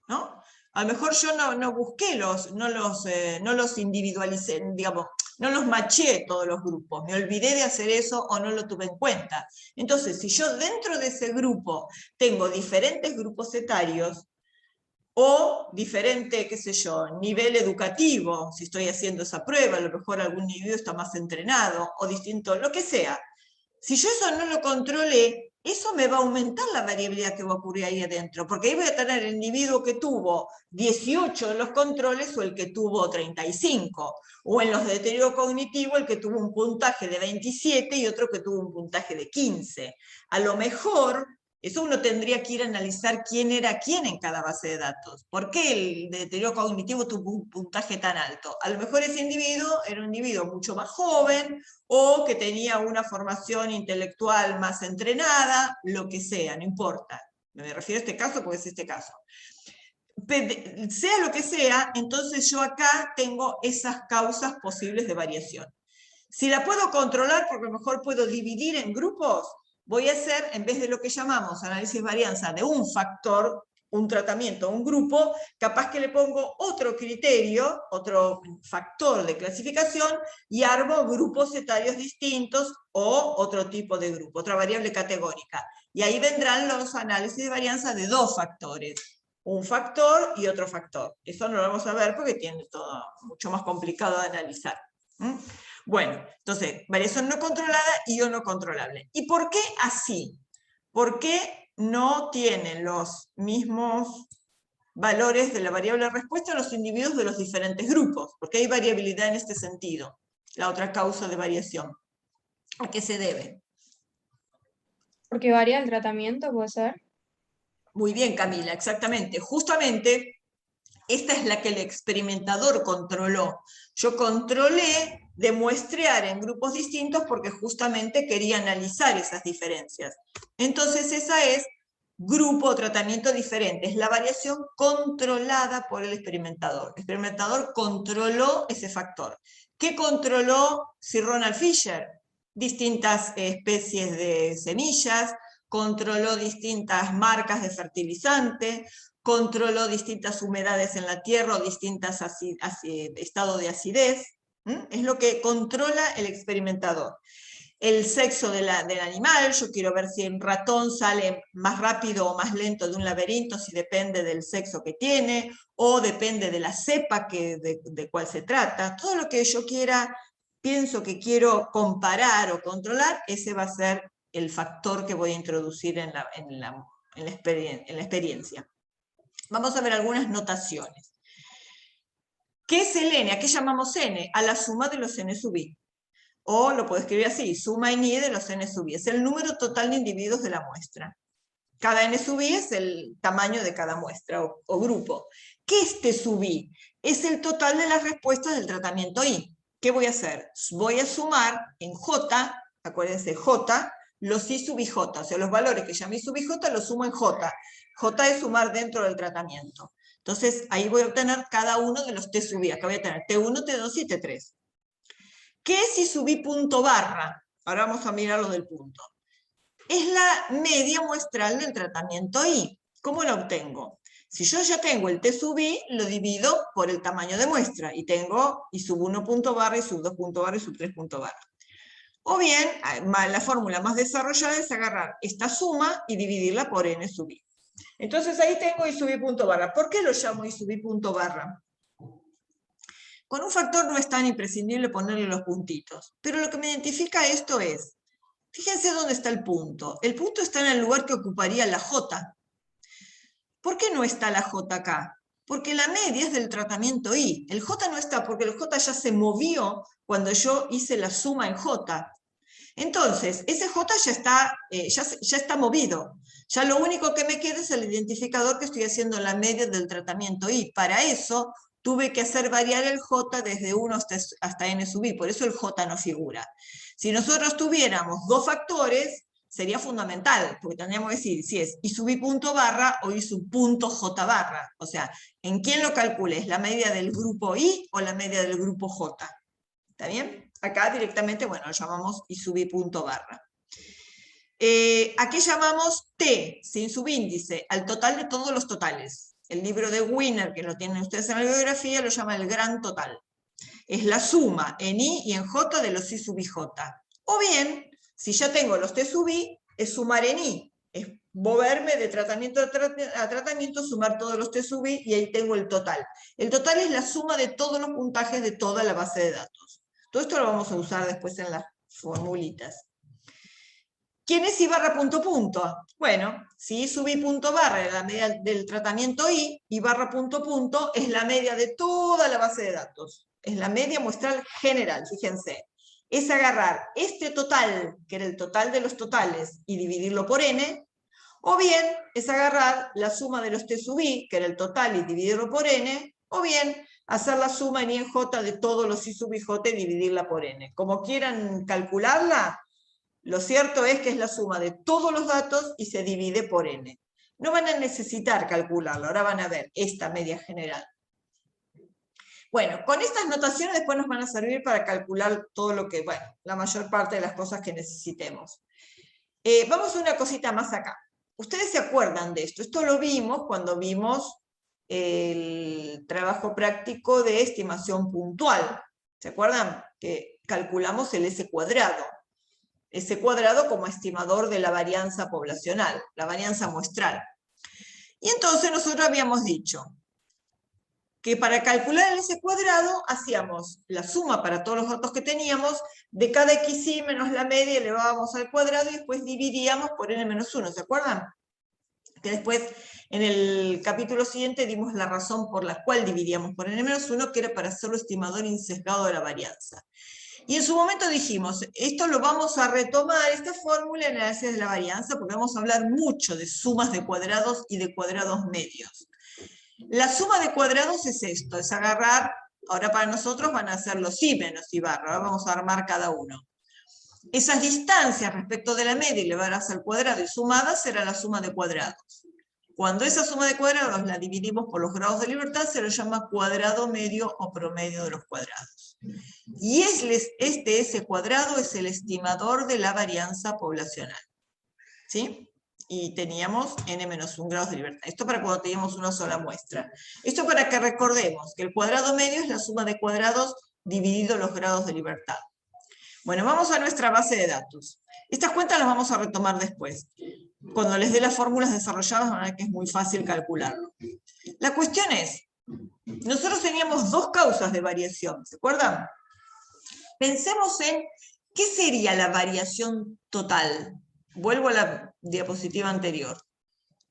¿no? A lo mejor yo no busqué no los individualicé, digamos, no los maché todos los grupos, me olvidé de hacer eso o no lo tuve en cuenta. Entonces, si yo dentro de ese grupo tengo diferentes grupos etarios, o diferente, qué sé yo, nivel educativo, si estoy haciendo esa prueba, a lo mejor algún individuo está más entrenado, o distinto, lo que sea. Si yo eso no lo controlé, eso me va a aumentar la variabilidad que va a ocurrir ahí adentro, porque ahí voy a tener el individuo que tuvo 18 en los controles o el que tuvo 35, o en los de deterioro cognitivo el que tuvo un puntaje de 27 y otro que tuvo un puntaje de 15. A lo mejor Eso uno tendría que ir a analizar quién era quién en cada base de datos. ¿Por qué el deterioro cognitivo tuvo un puntaje tan alto? A lo mejor ese individuo era un individuo mucho más joven o que tenía una formación intelectual más entrenada, lo que sea, no importa. Me refiero a este caso porque es este caso. Sea lo que sea, entonces yo acá tengo esas causas posibles de variación. Si la puedo controlar, porque a lo mejor puedo dividir en grupos, voy a hacer, en vez de lo que llamamos análisis varianza de un factor, un tratamiento, un grupo, capaz que le pongo otro criterio, otro factor de clasificación, y armo grupos etarios distintos o otro tipo de grupo, otra variable categórica. Y ahí vendrán los análisis de varianza de dos factores. Un factor y otro factor. Eso no lo vamos a ver porque tiene todo mucho más complicado de analizar. Bueno, entonces, variación no controlada y o no controlable. ¿Y por qué así? ¿Por qué no tienen los mismos valores de la variable respuesta los individuos de los diferentes grupos? Porque hay variabilidad en este sentido. La otra causa de variación. ¿A qué se debe? Porque varía el tratamiento, puede ser. Muy bien, Camila, exactamente. Justamente, esta es la que el experimentador controló. Yo controlé de muestrear en grupos distintos porque justamente quería analizar esas diferencias. Entonces esa es grupo o tratamiento diferente, es la variación controlada por el experimentador. El experimentador controló ese factor. ¿Qué controló Sir Ronald Fisher? Distintas especies de semillas, controló distintas marcas de fertilizante, controló distintas humedades en la tierra o distintos estados de acidez. Es lo que controla el experimentador. El sexo del animal, yo quiero ver si el ratón sale más rápido o más lento de un laberinto, si depende del sexo que tiene, o depende de la cepa de cuál se trata. Todo lo que yo pienso que quiero comparar o controlar, ese va a ser el factor que voy a introducir en la experiencia. Vamos a ver algunas notaciones. ¿Qué es el n? ¿A qué llamamos n? A la suma de los n sub i. O lo puedo escribir así, suma en i de los n sub i. Es el número total de individuos de la muestra. Cada n sub i es el tamaño de cada muestra o grupo. ¿Qué es t sub i? Es el total de las respuestas del tratamiento i. ¿Qué voy a hacer? Voy a sumar en j, acuérdense, j, los i sub ij, o sea, los valores que llamé i sub ij los sumo en j. J es sumar dentro del tratamiento. Entonces, ahí voy a obtener cada uno de los t sub i. Acá voy a tener t1, t2 y t3. ¿Qué es i sub i punto barra? Ahora vamos a mirar lo del punto. Es la media muestral del tratamiento i. ¿Cómo lo obtengo? Si yo ya tengo el t sub i, lo divido por el tamaño de muestra. Y tengo i sub 1 punto barra, i sub 2 punto barra, i sub 3 punto barra. O bien, la fórmula más desarrollada es agarrar esta suma y dividirla por n sub i. Entonces ahí tengo i sub i punto barra. ¿Por qué lo llamo i sub i punto barra? Con un factor no es tan imprescindible ponerle los puntitos. Pero lo que me identifica esto es, fíjense dónde está el punto. El punto está en el lugar que ocuparía la j. ¿Por qué no está la j acá? Porque la media es del tratamiento i. El j no está porque el j ya se movió cuando yo hice la suma en j. Entonces, ese j ya está movido. Ya lo único que me queda es el identificador que estoy haciendo la media del tratamiento i. Para eso tuve que hacer variar el j desde 1 hasta n sub i. Por eso el j no figura. Si nosotros tuviéramos dos factores, sería fundamental, porque tendríamos que decir si es i sub i punto barra o i sub punto j barra. O sea, ¿en quién lo calculé? ¿Es la media del grupo i o la media del grupo j? ¿Está bien? Acá directamente, bueno, lo llamamos i sub i punto barra. ¿A qué llamamos t, sin subíndice? Al total de todos los totales. El libro de Wiener, que lo tienen ustedes en la bibliografía, lo llama el gran total. Es la suma en i y en j de los i sub ij. O bien, si ya tengo los t sub i, es sumar en i. Es moverme de tratamiento a tratamiento, sumar todos los t sub i y ahí tengo el total. El total es la suma de todos los puntajes de toda la base de datos. Todo esto lo vamos a usar después en las formulitas. ¿Quién es i barra punto punto? Bueno, si i sub i punto barra es la media del tratamiento i barra punto punto es la media de toda la base de datos. Es la media muestral general, fíjense. Es agarrar este total, que era el total de los totales, y dividirlo por n, O bien es agarrar la suma de los t sub i, que era el total, y dividirlo por n, o bien hacer la suma en i en j de todos los i sub i j y dividirla por n. Como quieran calcularla, lo cierto es que es la suma de todos los datos y se divide por n. No van a necesitar calcularlo, ahora van a ver esta media general. Bueno, con estas notaciones después nos van a servir para calcular todo lo que, bueno, la mayor parte de las cosas que necesitemos. Vamos a una cosita más acá. Ustedes se acuerdan de esto. Esto lo vimos cuando vimos el trabajo práctico de estimación puntual. ¿Se acuerdan? Que calculamos el S cuadrado. S cuadrado como estimador de la varianza poblacional, la varianza muestral. Y entonces nosotros habíamos dicho que para calcular el S cuadrado hacíamos la suma para todos los datos que teníamos, de cada xi menos la media elevábamos al cuadrado y después dividíamos por n-1, ¿se acuerdan? Que después en el capítulo siguiente dimos la razón por la cual dividíamos por n-1, que era para hacerlo estimador insesgado de la varianza. Y en su momento dijimos, esto lo vamos a retomar, esta fórmula en el análisis de la varianza, porque vamos a hablar mucho de sumas de cuadrados y de cuadrados medios. La suma de cuadrados es esto, es agarrar, ahora para nosotros van a ser los i menos i barra, ahora vamos a armar cada uno. Esas distancias respecto de la media elevadas al cuadrado y sumadas será la suma de cuadrados. Cuando esa suma de cuadrados la dividimos por los grados de libertad, se lo llama cuadrado medio o promedio de los cuadrados. Y este S cuadrado es el estimador de la varianza poblacional. ¿Sí? Y teníamos n-1 grados de libertad. Esto para cuando teníamos una sola muestra. Esto para que recordemos que el cuadrado medio es la suma de cuadrados dividido los grados de libertad. Bueno, vamos a nuestra base de datos. Estas cuentas las vamos a retomar después. Cuando les dé las fórmulas desarrolladas, van a ver que es muy fácil calcularlo. La cuestión es, nosotros teníamos dos causas de variación, ¿se acuerdan? Pensemos en, ¿qué sería la variación total? Vuelvo a la diapositiva anterior.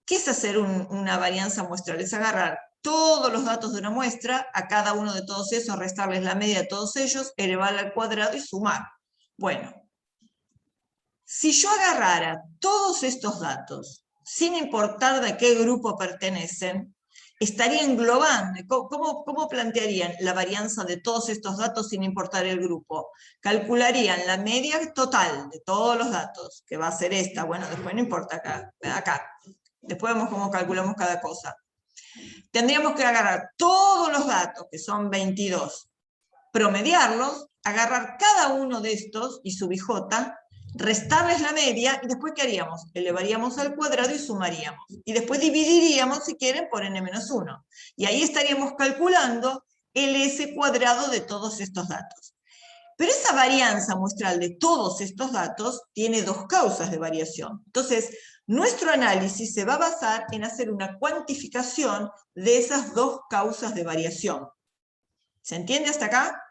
¿Qué es hacer una varianza muestral? Es agarrar todos los datos de una muestra, a cada uno de todos esos, restarles la media de todos ellos, elevarla al cuadrado y sumar. Bueno, si yo agarrara todos estos datos, sin importar de qué grupo pertenecen, estaría englobando. ¿Cómo plantearían la varianza de todos estos datos sin importar el grupo? Calcularían la media total de todos los datos, que va a ser esta. Bueno, después no importa acá. Después vemos cómo calculamos cada cosa. Tendríamos que agarrar todos los datos, que son 22, promediarlos, agarrar cada uno de estos y su bijota, restarles la media, y después ¿qué haríamos? Elevaríamos al cuadrado y sumaríamos. Y después dividiríamos, si quieren, por n-1. Y ahí estaríamos calculando el S cuadrado de todos estos datos. Pero esa varianza muestral de todos estos datos tiene dos causas de variación. Entonces, nuestro análisis se va a basar en hacer una cuantificación de esas dos causas de variación. ¿Se entiende hasta acá?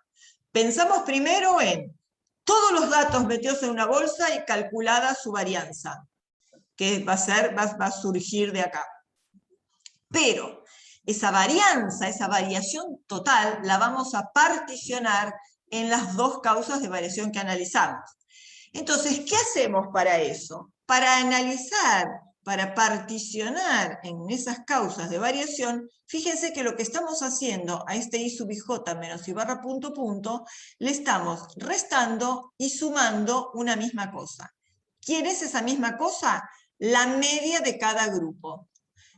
Pensamos primero en todos los datos metidos en una bolsa y calculada su varianza, que va a surgir de acá. Pero esa varianza, esa variación total, la vamos a particionar en las dos causas de variación que analizamos. Entonces, ¿qué hacemos para eso? Para analizar, para particionar en esas causas de variación, fíjense que lo que estamos haciendo a este i sub j menos i barra punto punto, le estamos restando y sumando una misma cosa. ¿Quién es esa misma cosa? La media de cada grupo.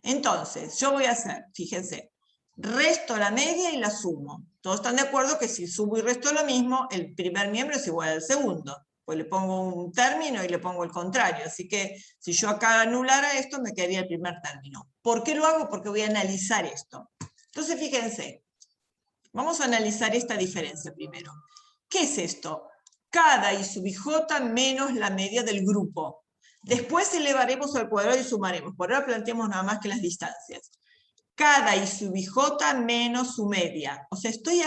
Entonces, yo voy a hacer, fíjense, resto la media y la sumo. Todos están de acuerdo que si sumo y resto lo mismo, el primer miembro es igual al segundo. Pues le pongo un término y le pongo el contrario. Así que si yo acá anulara esto, me quedaría el primer término. ¿Por qué lo hago? Porque voy a analizar esto. Entonces, fíjense, vamos a analizar esta diferencia primero. ¿Qué es esto? Cada i sub j menos la media del grupo. Después elevaremos al cuadrado y sumaremos. Por ahora planteamos nada más que las distancias. Cada i sub j menos su media. O sea, estoy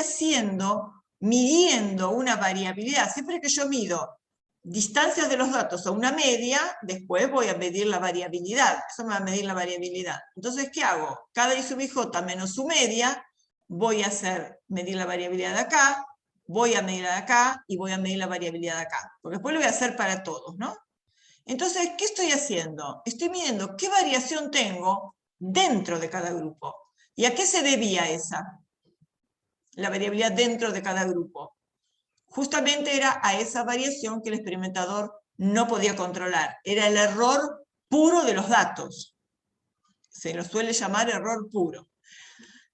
midiendo una variabilidad. Siempre que yo mido distancias de los datos a una media, después voy a medir la variabilidad. Eso me va a medir la variabilidad. Entonces, ¿qué hago? Cada i sub j menos su media, voy a medir la variabilidad de acá, voy a medir la de acá, y voy a medir la variabilidad de acá. Porque después lo voy a hacer para todos, ¿no? Entonces, ¿qué estoy haciendo? Estoy midiendo qué variación tengo dentro de cada grupo. ¿Y a qué se debía esa? La variabilidad dentro de cada grupo. Justamente era a esa variación que el experimentador no podía controlar. Era el error puro de los datos. Se lo suele llamar error puro.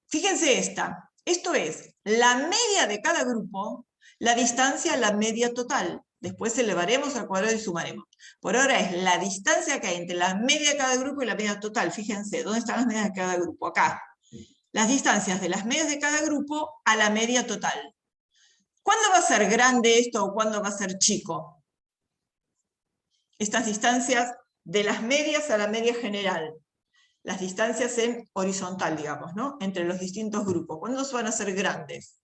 Fíjense esta. Esto es la media de cada grupo, la distancia a la media total. Después elevaremos al cuadrado y sumaremos. Por ahora es la distancia que hay entre la media de cada grupo y la media total. Fíjense, ¿dónde están las medias de cada grupo? Acá. Las distancias de las medias de cada grupo a la media total. ¿Cuándo va a ser grande esto o cuándo va a ser chico? Estas distancias de las medias a la media general. Las distancias en horizontal, digamos, ¿no? Entre los distintos grupos. ¿Cuándo se van a hacer grandes?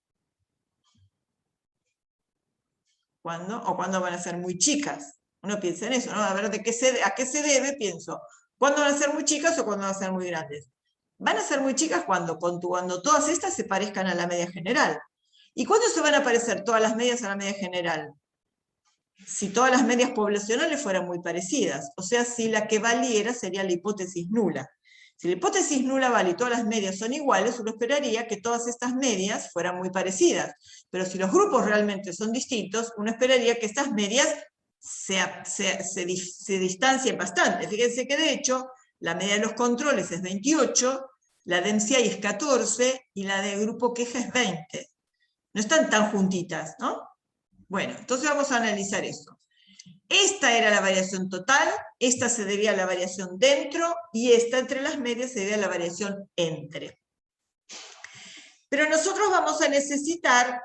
¿Cuándo? O cuándo van a ser muy chicas. Uno piensa en eso, ¿no? A ver, a qué se debe, pienso. ¿Cuándo van a ser muy chicas o cuándo van a ser muy grandes? Van a ser muy chicas cuando todas estas se parezcan a la media general. ¿Y cuándo se van a parecer todas las medias a la media general? Si todas las medias poblacionales fueran muy parecidas. O sea, si la que valiera sería la hipótesis nula. Si la hipótesis nula vale y todas las medias son iguales, uno esperaría que todas estas medias fueran muy parecidas. Pero si los grupos realmente son distintos, uno esperaría que estas medias se distancien bastante. Fíjense que de hecho, la media de los controles es 28, la de MCI es 14 y la de grupo queja es 20. No están tan juntitas, ¿no? Bueno, entonces vamos a analizar eso. Esta era la variación total, esta se debía a la variación dentro, y esta entre las medias se debía a la variación entre. Pero nosotros vamos a necesitar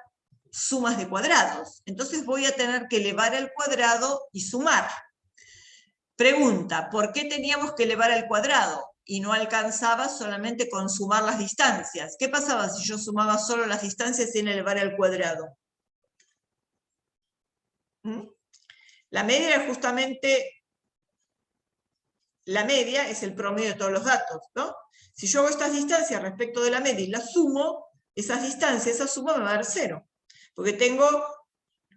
sumas de cuadrados. Entonces voy a tener que elevar al cuadrado y sumar. Pregunta, ¿por qué teníamos que elevar al cuadrado? Y no alcanzaba solamente con sumar las distancias. ¿Qué pasaba si yo sumaba solo las distancias sin elevar al cuadrado? La media era justamente, la media es el promedio de todos los datos, ¿no? Si yo hago estas distancias respecto de la media y las sumo, esas distancias, esa suma me va a dar 0. Porque tengo,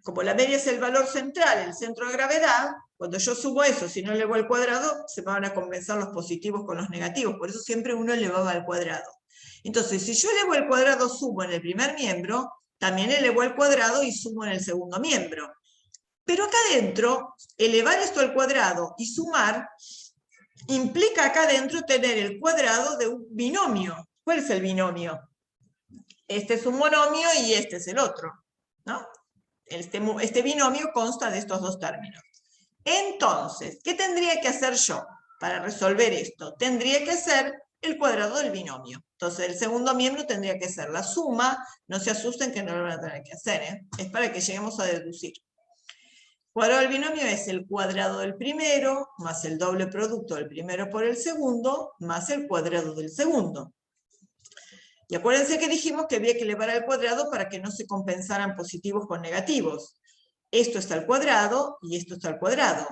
como la media es el valor central, el centro de gravedad, cuando yo sumo eso, si no elevo al cuadrado, se me van a compensar los positivos con los negativos. Por eso siempre uno elevaba al cuadrado. Entonces, si yo elevo al cuadrado, sumo en el primer miembro, también elevo al cuadrado y sumo en el segundo miembro. Pero acá adentro, elevar esto al cuadrado y sumar, implica acá adentro tener el cuadrado de un binomio. ¿Cuál es el binomio? Este es un monomio y este es el otro, ¿no? Este binomio consta de estos dos términos. Entonces, ¿qué tendría que hacer yo para resolver esto? Tendría que hacer el cuadrado del binomio. Entonces, el segundo miembro tendría que ser la suma. No se asusten que no lo van a tener que hacer, ¿eh? Es para que lleguemos a deducir. Cuadrado del binomio es el cuadrado del primero, más el doble producto del primero por el segundo, más el cuadrado del segundo. Y acuérdense que dijimos que había que elevar al cuadrado para que no se compensaran positivos con negativos. Esto está al cuadrado y esto está al cuadrado.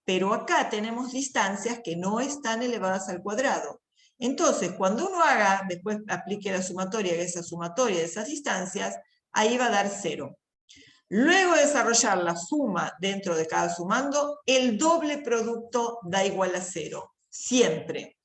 Pero acá tenemos distancias que no están elevadas al cuadrado. Entonces, cuando uno después aplique la sumatoria de esa sumatoria de esas distancias, ahí va a dar 0. Luego de desarrollar la suma dentro de cada sumando, el doble producto da igual a 0. Siempre.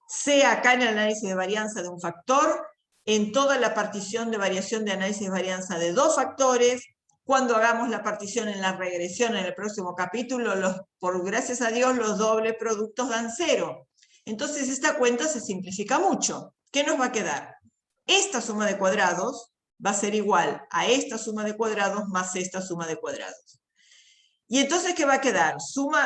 Sea acá en el análisis de varianza de un factor, en toda la partición de variación de análisis de varianza de 2 factores, cuando hagamos la partición en la regresión en el próximo capítulo, por gracias a Dios los dobles productos dan 0. Entonces esta cuenta se simplifica mucho. ¿Qué nos va a quedar? Esta suma de cuadrados va a ser igual a esta suma de cuadrados más esta suma de cuadrados. Y entonces, ¿qué va a quedar?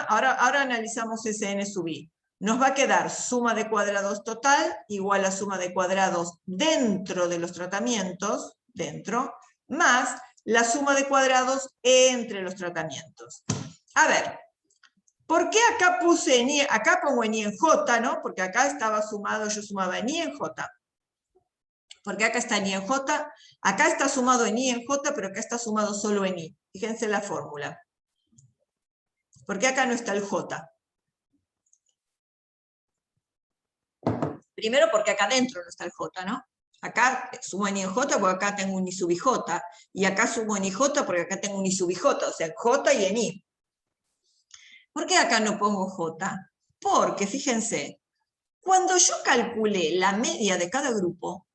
Ahora analizamos ese n sub i. Nos va a quedar suma de cuadrados total igual a suma de cuadrados dentro de los tratamientos, más la suma de cuadrados entre los tratamientos. A ver, ¿por qué acá acá pongo en i en j, ¿no? Porque acá estaba sumado, yo sumaba en i en j. Porque acá está en i en j, acá está sumado en i en j, pero acá está sumado solo en i. Fíjense la fórmula. ¿Por qué acá no está el j? Primero porque acá adentro no está el j, ¿no? Acá sumo en i en j porque acá tengo un i sub ij, y acá sumo en ij porque acá tengo un i sub ij, o sea, j y en i. ¿Por qué acá no pongo J? Porque, fíjense, cuando yo calculé la media de cada grupo,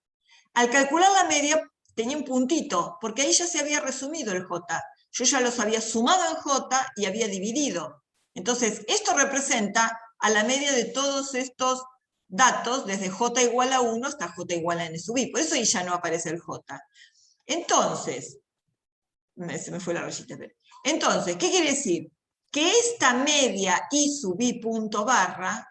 al calcular la media tenía un puntito, porque ahí ya se había resumido el J. Yo ya los había sumado en J y había dividido. Entonces, esto representa a la media de todos estos datos, desde J igual a 1 hasta J igual a N sub I. Por eso ahí ya no aparece el J. Entonces, se me fue la rayita. Entonces, ¿qué quiere decir? Que esta media I sub I punto barra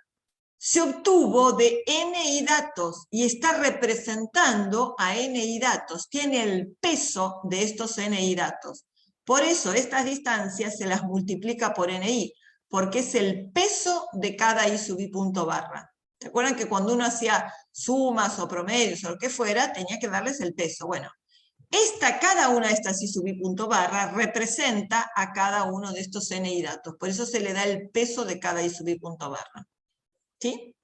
se obtuvo de NI datos y está representando a NI datos, tiene el peso de estos NI datos. Por eso estas distancias se las multiplica por NI, porque es el peso de cada I sub I punto barra. ¿Se acuerdan que cuando uno hacía sumas o promedios o lo que fuera, tenía que darles el peso? Bueno, cada una de estas I sub I punto barra representa a cada uno de estos NI datos, por eso se le da el peso de cada I sub I punto barra. ¿Sí?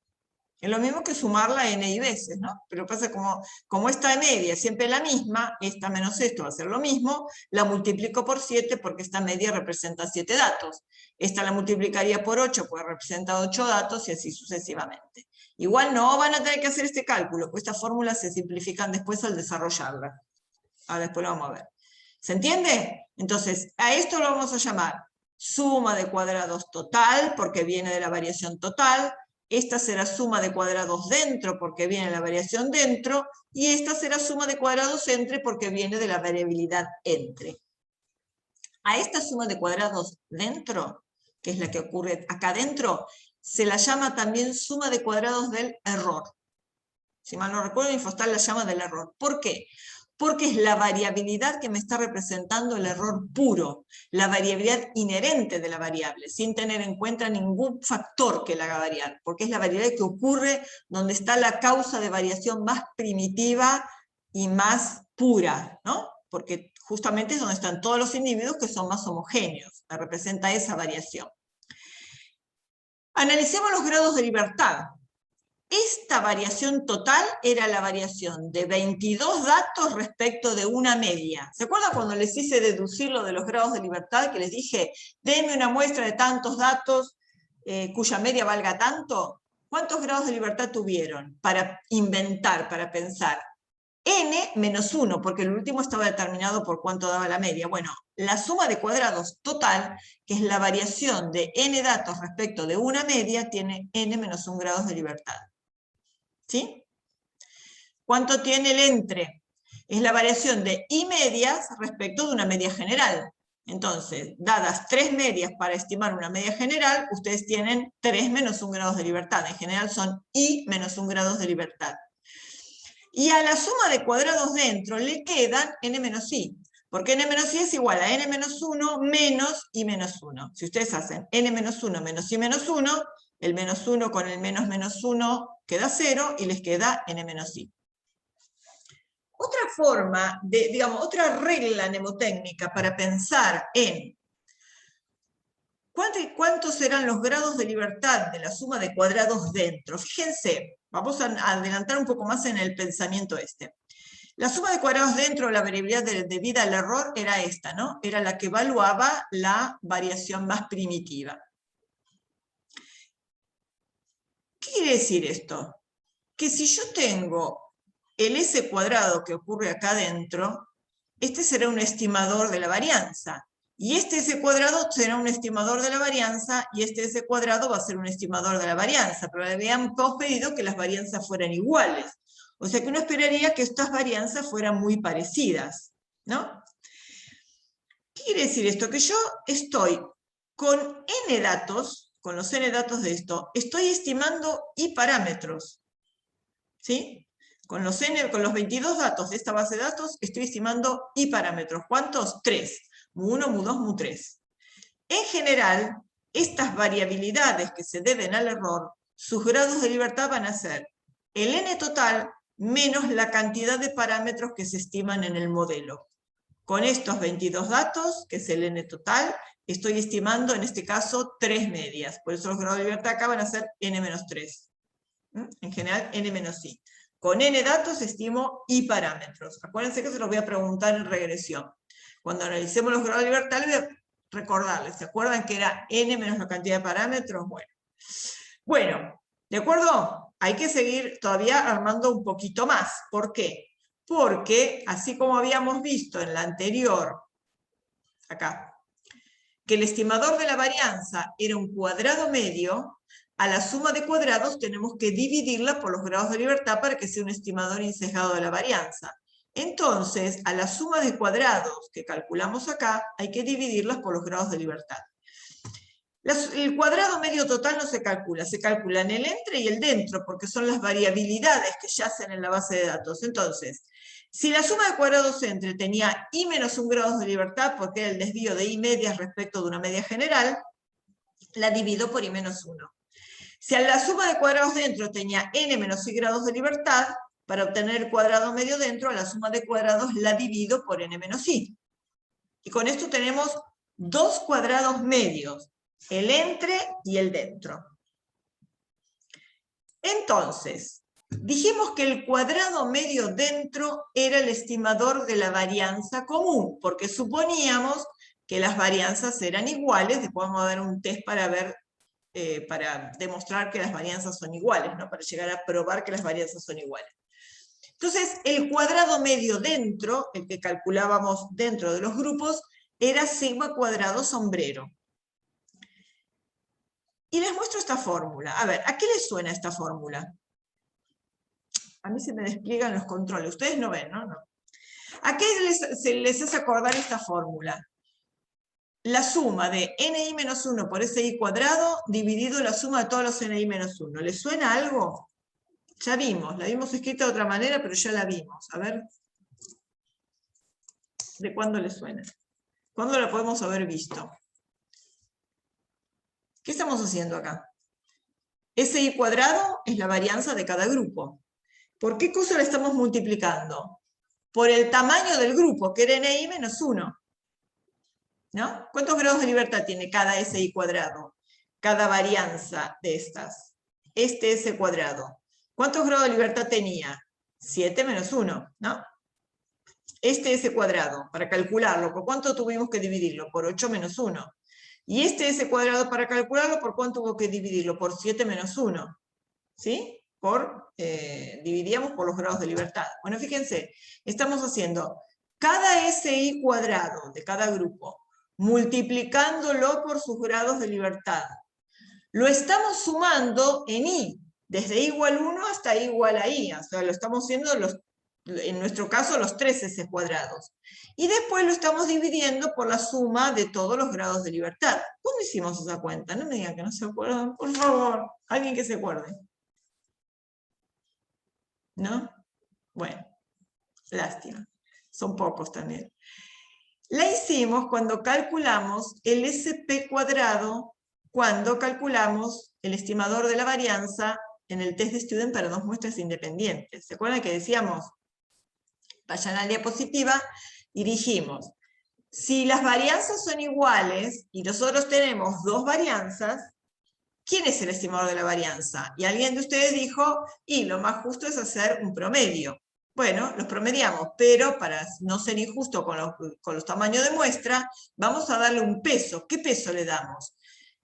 Es lo mismo que sumarla NI veces, ¿no? Pero pasa como esta media es siempre la misma, esta menos esto va a ser lo mismo, la multiplico por 7 porque esta media representa 7 datos. Esta la multiplicaría por 8 porque representa 8 datos y así sucesivamente. Igual no van a tener que hacer este cálculo, pues estas fórmulas se simplifican después al desarrollarla. Ahora después lo vamos a ver. ¿Se entiende? Entonces, a esto lo vamos a llamar suma de cuadrados total, porque viene de la variación total. Esta será suma de cuadrados dentro, porque viene de la variación dentro. Y esta será suma de cuadrados entre, porque viene de la variabilidad entre. A esta suma de cuadrados dentro, que es la que ocurre acá dentro, se la llama también suma de cuadrados del error. Si mal no recuerdo, Infostal la llama del error. ¿Por qué? Porque es la variabilidad que me está representando el error puro, la variabilidad inherente de la variable, sin tener en cuenta ningún factor que la haga variar, porque es la variabilidad que ocurre donde está la causa de variación más primitiva y más pura, ¿no? Porque justamente es donde están todos los individuos que son más homogéneos, me representa esa variación. Analicemos los grados de libertad. Esta variación total era la variación de 22 datos respecto de una media. ¿Se acuerdan cuando les hice deducir lo de los grados de libertad? Que les dije, denme una muestra de tantos datos cuya media valga tanto. ¿Cuántos grados de libertad tuvieron para inventar, para pensar? N menos 1, porque el último estaba determinado por cuánto daba la media. Bueno, la suma de cuadrados total, que es la variación de n datos respecto de una media, tiene n menos 1 grados de libertad. ¿Sí? ¿Cuánto tiene el entre? Es la variación de I medias respecto de una media general. Entonces, dadas 3 medias para estimar una media general, ustedes tienen 3 menos 1 grados de libertad. En general son I menos 1 grados de libertad. Y a la suma de cuadrados dentro le quedan n menos i, porque n menos i es igual a n menos 1 menos i menos 1. Si ustedes hacen n menos 1 menos i menos 1, el menos 1 con el menos 1 queda 0 y les queda n menos i. Otra forma, otra regla mnemotécnica para pensar en cuántos serán los grados de libertad de la suma de cuadrados dentro. Fíjense, vamos a adelantar un poco más en el pensamiento este. La suma de cuadrados dentro de la variabilidad debida al error era esta, ¿no? Era la que evaluaba la variación más primitiva. ¿Qué quiere decir esto? Que si yo tengo el S cuadrado que ocurre acá adentro, este será un estimador de la varianza. Y este S cuadrado será un estimador de la varianza, y este S cuadrado va a ser un estimador de la varianza, pero habíamos pedido que las varianzas fueran iguales. O sea que uno esperaría que estas varianzas fueran muy parecidas, ¿no? ¿Qué quiere decir esto? Que yo estoy con n datos, con los n datos de esto, estoy estimando I parámetros, ¿sí? Con los 22 datos de esta base de datos, estoy estimando I parámetros. ¿Cuántos? 3. Mu1, Mu2, Mu3. En general, estas variabilidades que se deben al error, sus grados de libertad van a ser el n total menos la cantidad de parámetros que se estiman en el modelo. Con estos 22 datos, que es el n total, estoy estimando, en este caso, 3 medias. Por eso los grados de libertad acá van a ser n-3. En general, n-i. Con n datos estimo I parámetros. Acuérdense que se los voy a preguntar en regresión. Cuando analicemos los grados de libertad, recordarles. ¿Se acuerdan que era n menos la cantidad de parámetros? Bueno, ¿de acuerdo? Hay que seguir todavía armando un poquito más. ¿Por qué? Porque, así como habíamos visto en la anterior, acá, que el estimador de la varianza era un cuadrado medio, a la suma de cuadrados tenemos que dividirla por los grados de libertad para que sea un estimador insesgado de la varianza. Entonces, a la suma de cuadrados que calculamos acá, hay que dividirlas por los grados de libertad. El cuadrado medio total no se calcula en el entre y el dentro, porque son las variabilidades que yacen en la base de datos. Entonces, si la suma de cuadrados entre tenía i menos 1 grados de libertad, porque era el desvío de i medias respecto de una media general, la divido por i menos 1. Si la suma de cuadrados dentro tenía n menos i grados de libertad, para obtener el cuadrado medio dentro, a la suma de cuadrados la divido por n menos i. Y con esto tenemos dos cuadrados medios, el entre y el dentro. Entonces, dijimos que el cuadrado medio dentro era el estimador de la varianza común, porque suponíamos que las varianzas eran iguales. Después vamos a dar un test para ver, para demostrar que las varianzas son iguales, ¿no? Para llegar a probar que las varianzas son iguales. Entonces, el cuadrado medio dentro, el que calculábamos dentro de los grupos, era sigma cuadrado sombrero. Y les muestro esta fórmula. A ver, ¿a qué les suena esta fórmula? A mí se me despliegan los controles. Ustedes no ven, ¿no? No. ¿A qué se les hace acordar esta fórmula? La suma de ni menos 1 por si cuadrado dividido la suma de todos los ni menos 1. ¿Les suena algo? Ya vimos, la vimos escrita de otra manera, pero ya la vimos. A ver. ¿De cuándo les suena? ¿Cuándo la podemos haber visto? ¿Qué estamos haciendo acá? Si cuadrado es la varianza de cada grupo. ¿Por qué cosa la estamos multiplicando? Por el tamaño del grupo, que era ni menos 1. ¿No? ¿Cuántos grados de libertad tiene cada si cuadrado? Cada varianza de estas. Este s cuadrado. ¿Cuántos grados de libertad tenía? 7 menos 1, ¿no? Este s cuadrado, para calcularlo, ¿por cuánto tuvimos que dividirlo? Por 8 menos 1. Y este s cuadrado, para calcularlo, ¿por cuánto tuvo que dividirlo? Por 7 menos 1. ¿Sí? Dividíamos por los grados de libertad. Bueno, fíjense, estamos haciendo cada si cuadrado de cada grupo, multiplicándolo por sus grados de libertad. Lo estamos sumando en i, desde i igual 1 hasta i igual a i. O sea, lo estamos haciendo, en nuestro caso, los 3 s cuadrados. Y después lo estamos dividiendo por la suma de todos los grados de libertad. ¿Cuándo hicimos esa cuenta? No me digan que no se acuerdan, por favor. Alguien que se acuerde. ¿No? Bueno, lástima. Son pocos también. La hicimos cuando calculamos el SP cuadrado, cuando calculamos el estimador de la varianza en el test de Student para dos muestras independientes. ¿Se acuerdan que decíamos? Vayan a la diapositiva y dijimos, si las varianzas son iguales y nosotros tenemos dos varianzas, ¿quién es el estimador de la varianza? Y alguien de ustedes dijo, y lo más justo es hacer un promedio. Bueno, los promediamos, pero para no ser injusto con los tamaños de muestra, vamos a darle un peso. ¿Qué peso le damos?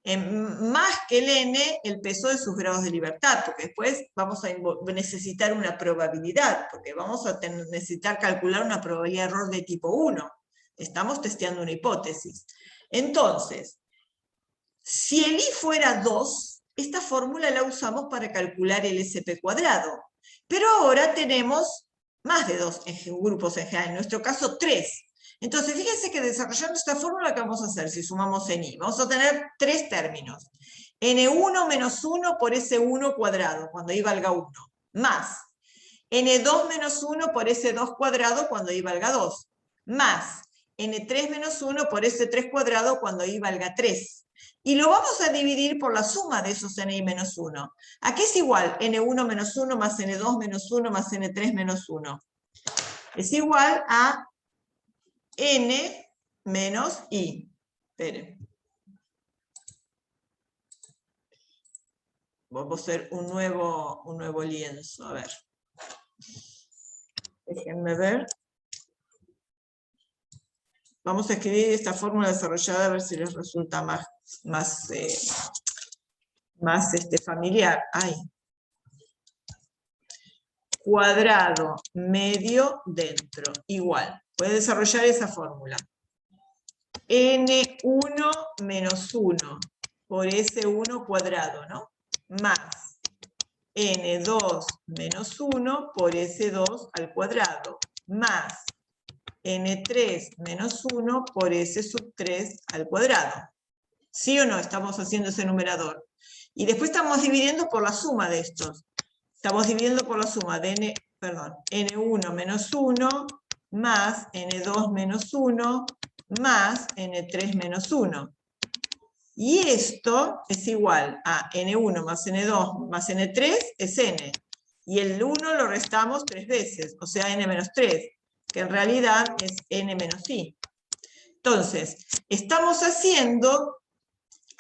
Más que el n, el peso de sus grados de libertad, porque después vamos a necesitar una probabilidad, porque vamos a necesitar calcular una probabilidad de error de tipo 1. Estamos testeando una hipótesis. Entonces, si el i fuera 2, esta fórmula la usamos para calcular el SP cuadrado. Pero ahora tenemos más de 2 grupos en general, en nuestro caso 3. Entonces, fíjense que desarrollando esta fórmula, ¿qué vamos a hacer si sumamos en i? Vamos a tener tres términos. N1 menos 1 por S1 cuadrado, cuando i valga 1, más N2 menos 1 por S2 cuadrado, cuando i valga 2, más N3 menos 1 por S3 cuadrado, cuando i valga 3. Y lo vamos a dividir por la suma de esos ni menos 1. ¿A qué es igual? N1 menos 1 más N2 menos 1 más N3 menos 1. Es igual a N menos I. Esperen. Vamos a hacer un nuevo lienzo. A ver. Déjenme ver. Vamos a escribir esta fórmula desarrollada a ver si les resulta más familiar. Ay. Cuadrado medio dentro, igual. Puedes desarrollar esa fórmula. N1 menos 1 por S1 cuadrado, ¿no? Más N2 menos 1 por S2 al cuadrado, más N3 menos 1 por S sub 3 al cuadrado. ¿Sí o no? Estamos haciendo ese numerador. Y después estamos dividiendo por la suma de estos. Estamos dividiendo por la suma de N1 menos 1 más N2 menos 1 más N3 menos 1. Y esto es igual a N1 más N2 más N3 es N. Y el 1 lo restamos 3 veces, o sea N menos 3, que en realidad es N menos I. Entonces, estamos haciendo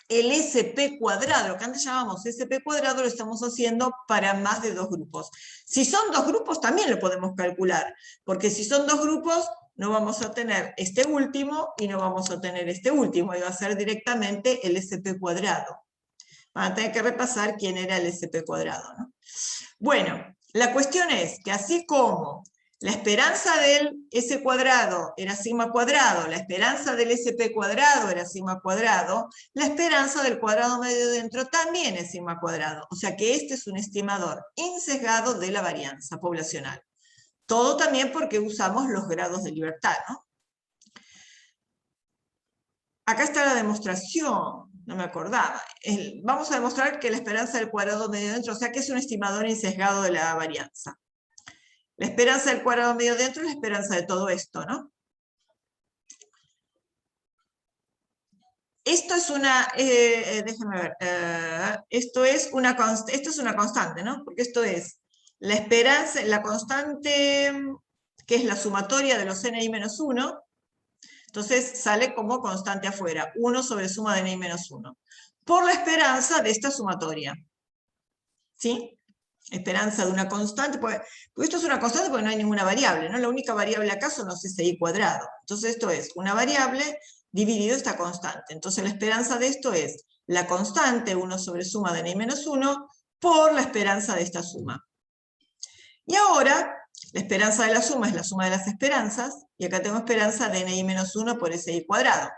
el SP cuadrado, lo que antes llamábamos SP cuadrado, lo estamos haciendo para más de 2 grupos. Si son 2 grupos también lo podemos calcular, porque si son 2 grupos no vamos a tener este último y no vamos a tener este último, y va a ser directamente el SP cuadrado. Van a tener que repasar quién era el SP cuadrado, ¿no? Bueno, la cuestión es que así como la esperanza del S cuadrado era sigma cuadrado, la esperanza del SP cuadrado era sigma cuadrado, la esperanza del cuadrado medio dentro también es sigma cuadrado. O sea que este es un estimador insesgado de la varianza poblacional. Todo también porque usamos los grados de libertad, ¿no? Acá está la demostración, no me acordaba. Vamos a demostrar que la esperanza del cuadrado medio dentro, o sea que es un estimador insesgado de la varianza. La esperanza del cuadrado medio dentro es la esperanza de todo esto, ¿no? Esto es una, déjenme ver, esto es una constante, ¿no? Porque esto es la esperanza, la constante, que es la sumatoria de los ni menos 1, entonces sale como constante afuera, 1 sobre suma de ni menos 1, por la esperanza de esta sumatoria. ¿Sí? Esperanza de una constante, porque esto es una constante porque no hay ninguna variable, ¿no? La única variable acá son los SI cuadrado. Entonces esto es una variable dividido esta constante. Entonces la esperanza de esto es la constante, 1 sobre suma de ni menos 1, por la esperanza de esta suma. Y ahora, la esperanza de la suma es la suma de las esperanzas, y acá tengo esperanza de ni menos 1 por SI cuadrado.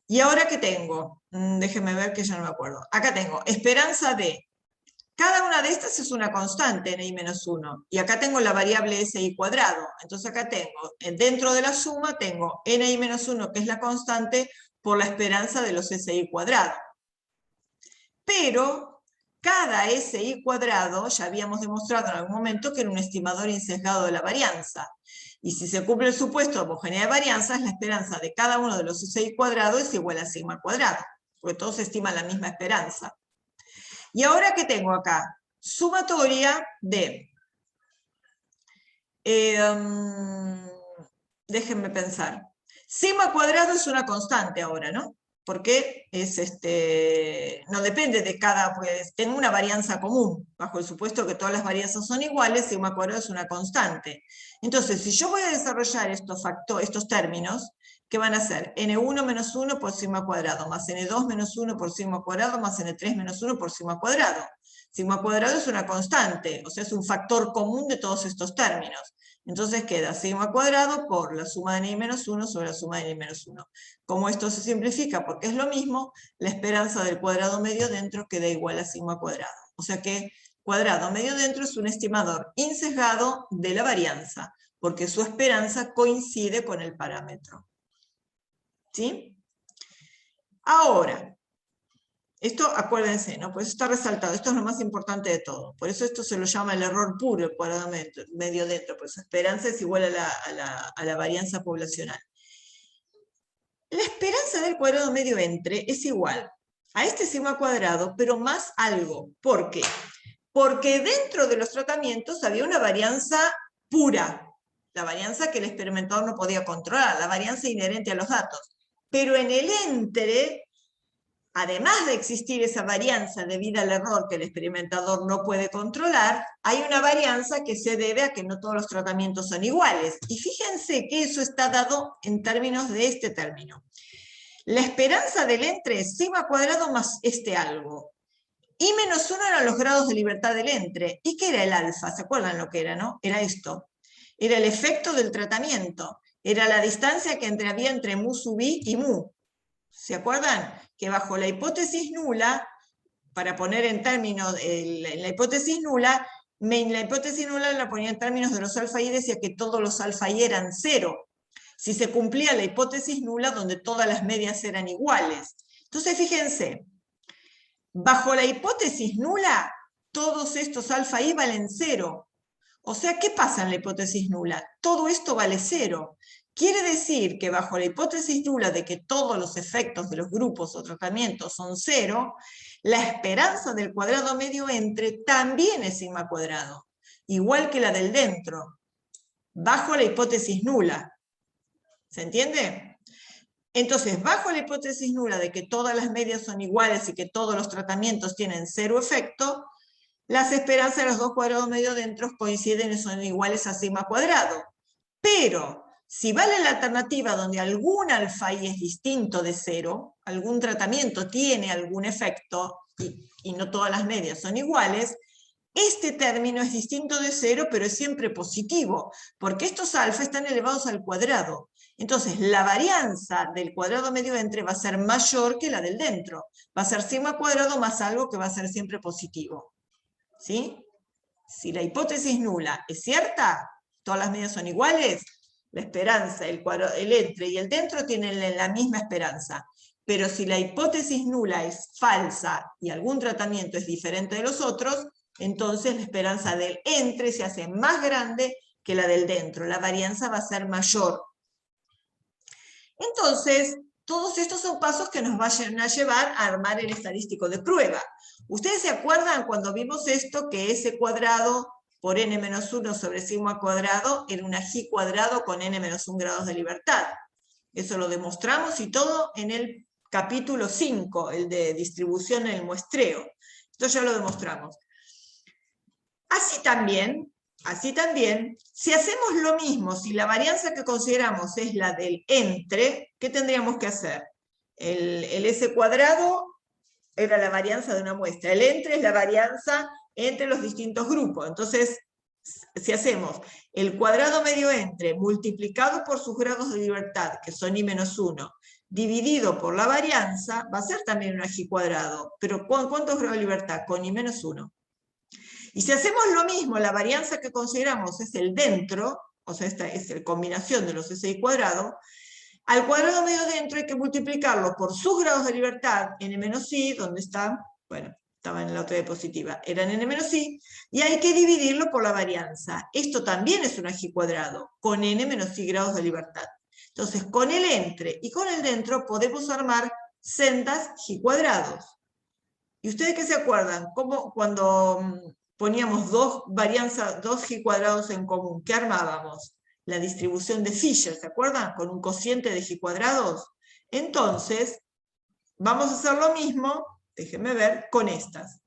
¿Y ahora qué tengo? Déjenme ver que ya no me acuerdo. Acá tengo esperanza de... Cada una de estas es una constante, ni menos 1. Y acá tengo la variable SI cuadrado. Entonces acá tengo, dentro de la suma, tengo ni menos 1, que es la constante, por la esperanza de los SI cuadrado. Pero cada SI cuadrado, ya habíamos demostrado en algún momento que era un estimador insesgado de la varianza. Y si se cumple el supuesto de homogeneidad de varianzas, la esperanza de cada uno de los SI cuadrados es igual a sigma al cuadrado, porque todos estiman la misma esperanza. Y ahora, ¿qué tengo acá? Sumatoria de... déjenme pensar. Sigma cuadrado es una constante ahora, ¿no? Porque es no depende de cada... Pues tengo una varianza común. Bajo el supuesto que todas las varianzas son iguales, sigma cuadrado es una constante. Entonces, si yo voy a desarrollar estos términos, ¿qué van a ser? N1 menos 1 por sigma cuadrado, más N2 menos 1 por sigma cuadrado, más N3 menos 1 por sigma cuadrado. Sigma cuadrado es una constante, o sea, es un factor común de todos estos términos. Entonces queda sigma cuadrado por la suma de ni menos 1 sobre la suma de ni menos 1. Como esto se simplifica porque es lo mismo, la esperanza del cuadrado medio dentro queda igual a sigma cuadrado. O sea que cuadrado medio dentro es un estimador insesgado de la varianza, porque su esperanza coincide con el parámetro. ¿Sí? Ahora, esto acuérdense, ¿no? Por eso está resaltado, esto es lo más importante de todo. Por eso esto se lo llama el error puro, el cuadrado medio dentro, pues su esperanza es igual a la varianza poblacional. La esperanza del cuadrado medio entre es igual a este sigma cuadrado, pero más algo. ¿Por qué? Porque dentro de los tratamientos había una varianza pura, la varianza que el experimentador no podía controlar, la varianza inherente a los datos. Pero en el entre además de existir esa varianza debida al error que el experimentador no puede controlar, hay una varianza que se debe a que no todos los tratamientos son iguales. Y fíjense que eso está dado en términos de este término. La esperanza del entre es sigma cuadrado más este algo. Y menos 1 eran los grados de libertad del entre. ¿Y qué era el alfa? ¿Se acuerdan lo que era, no? Era esto. Era el efecto del tratamiento. Era la distancia que había entre mu sub i y mu. ¿Se acuerdan? Que bajo la hipótesis nula, para poner en términos, la hipótesis nula la ponía en términos de los alfa y, decía que todos los alfa y eran 0. Si se cumplía la hipótesis nula, donde todas las medias eran iguales. Entonces, fíjense, bajo la hipótesis nula, todos estos alfa y valen 0. O sea, ¿qué pasa en la hipótesis nula? Todo esto vale 0. Quiere decir que bajo la hipótesis nula de que todos los efectos de los grupos o tratamientos son 0, la esperanza del cuadrado medio entre también es sigma cuadrado, igual que la del dentro, bajo la hipótesis nula. ¿Se entiende? Entonces, bajo la hipótesis nula de que todas las medias son iguales y que todos los tratamientos tienen 0 efecto, las esperanzas de los dos cuadrados medio dentro coinciden y son iguales a sigma cuadrado. Pero, si vale la alternativa donde algún alfa y es distinto de 0, algún tratamiento tiene algún efecto y no todas las medias son iguales, este término es distinto de 0, pero es siempre positivo, porque estos alfa están elevados al cuadrado. Entonces, la varianza del cuadrado medio entre va a ser mayor que la del dentro. Va a ser sigma cuadrado más algo que va a ser siempre positivo. ¿Sí? Si la hipótesis nula es cierta, todas las medias son iguales, la esperanza, el entre y el dentro tienen la misma esperanza. Pero si la hipótesis nula es falsa y algún tratamiento es diferente de los otros, entonces la esperanza del entre se hace más grande que la del dentro. La varianza va a ser mayor. Entonces, todos estos son pasos que nos van a llevar a armar el estadístico de prueba. ¿Ustedes se acuerdan cuando vimos esto, que S cuadrado por n-1 sobre sigma cuadrado era una G cuadrado con n-1 grados de libertad? Eso lo demostramos y todo en el capítulo 5, el de distribución en el muestreo. Esto ya lo demostramos. Así también, si hacemos lo mismo, si la varianza que consideramos es la del entre, ¿qué tendríamos que hacer? El S cuadrado era la varianza de una muestra. El entre es la varianza entre los distintos grupos. Entonces, si hacemos el cuadrado medio entre multiplicado por sus grados de libertad, que son i-1, dividido por la varianza, va a ser también una G cuadrado. Pero ¿cuántos grados de libertad? Con i-1. Y si hacemos lo mismo, la varianza que consideramos es el dentro, o sea, esta es la combinación de los SI cuadrado, al cuadrado medio dentro hay que multiplicarlo por sus grados de libertad, n-i, donde está, bueno, estaba en la otra diapositiva, eran n-i, y hay que dividirlo por la varianza. Esto también es una G cuadrado, con n-i grados de libertad. Entonces, con el entre y con el dentro podemos armar sendas G cuadrados. ¿Y ustedes qué se acuerdan? ¿Cómo cuando poníamos dos G cuadrados en común, ¿qué armábamos? La distribución de Fisher, ¿se acuerdan? Con un cociente de G cuadrados. Entonces, vamos a hacer lo mismo, déjenme ver, con estas.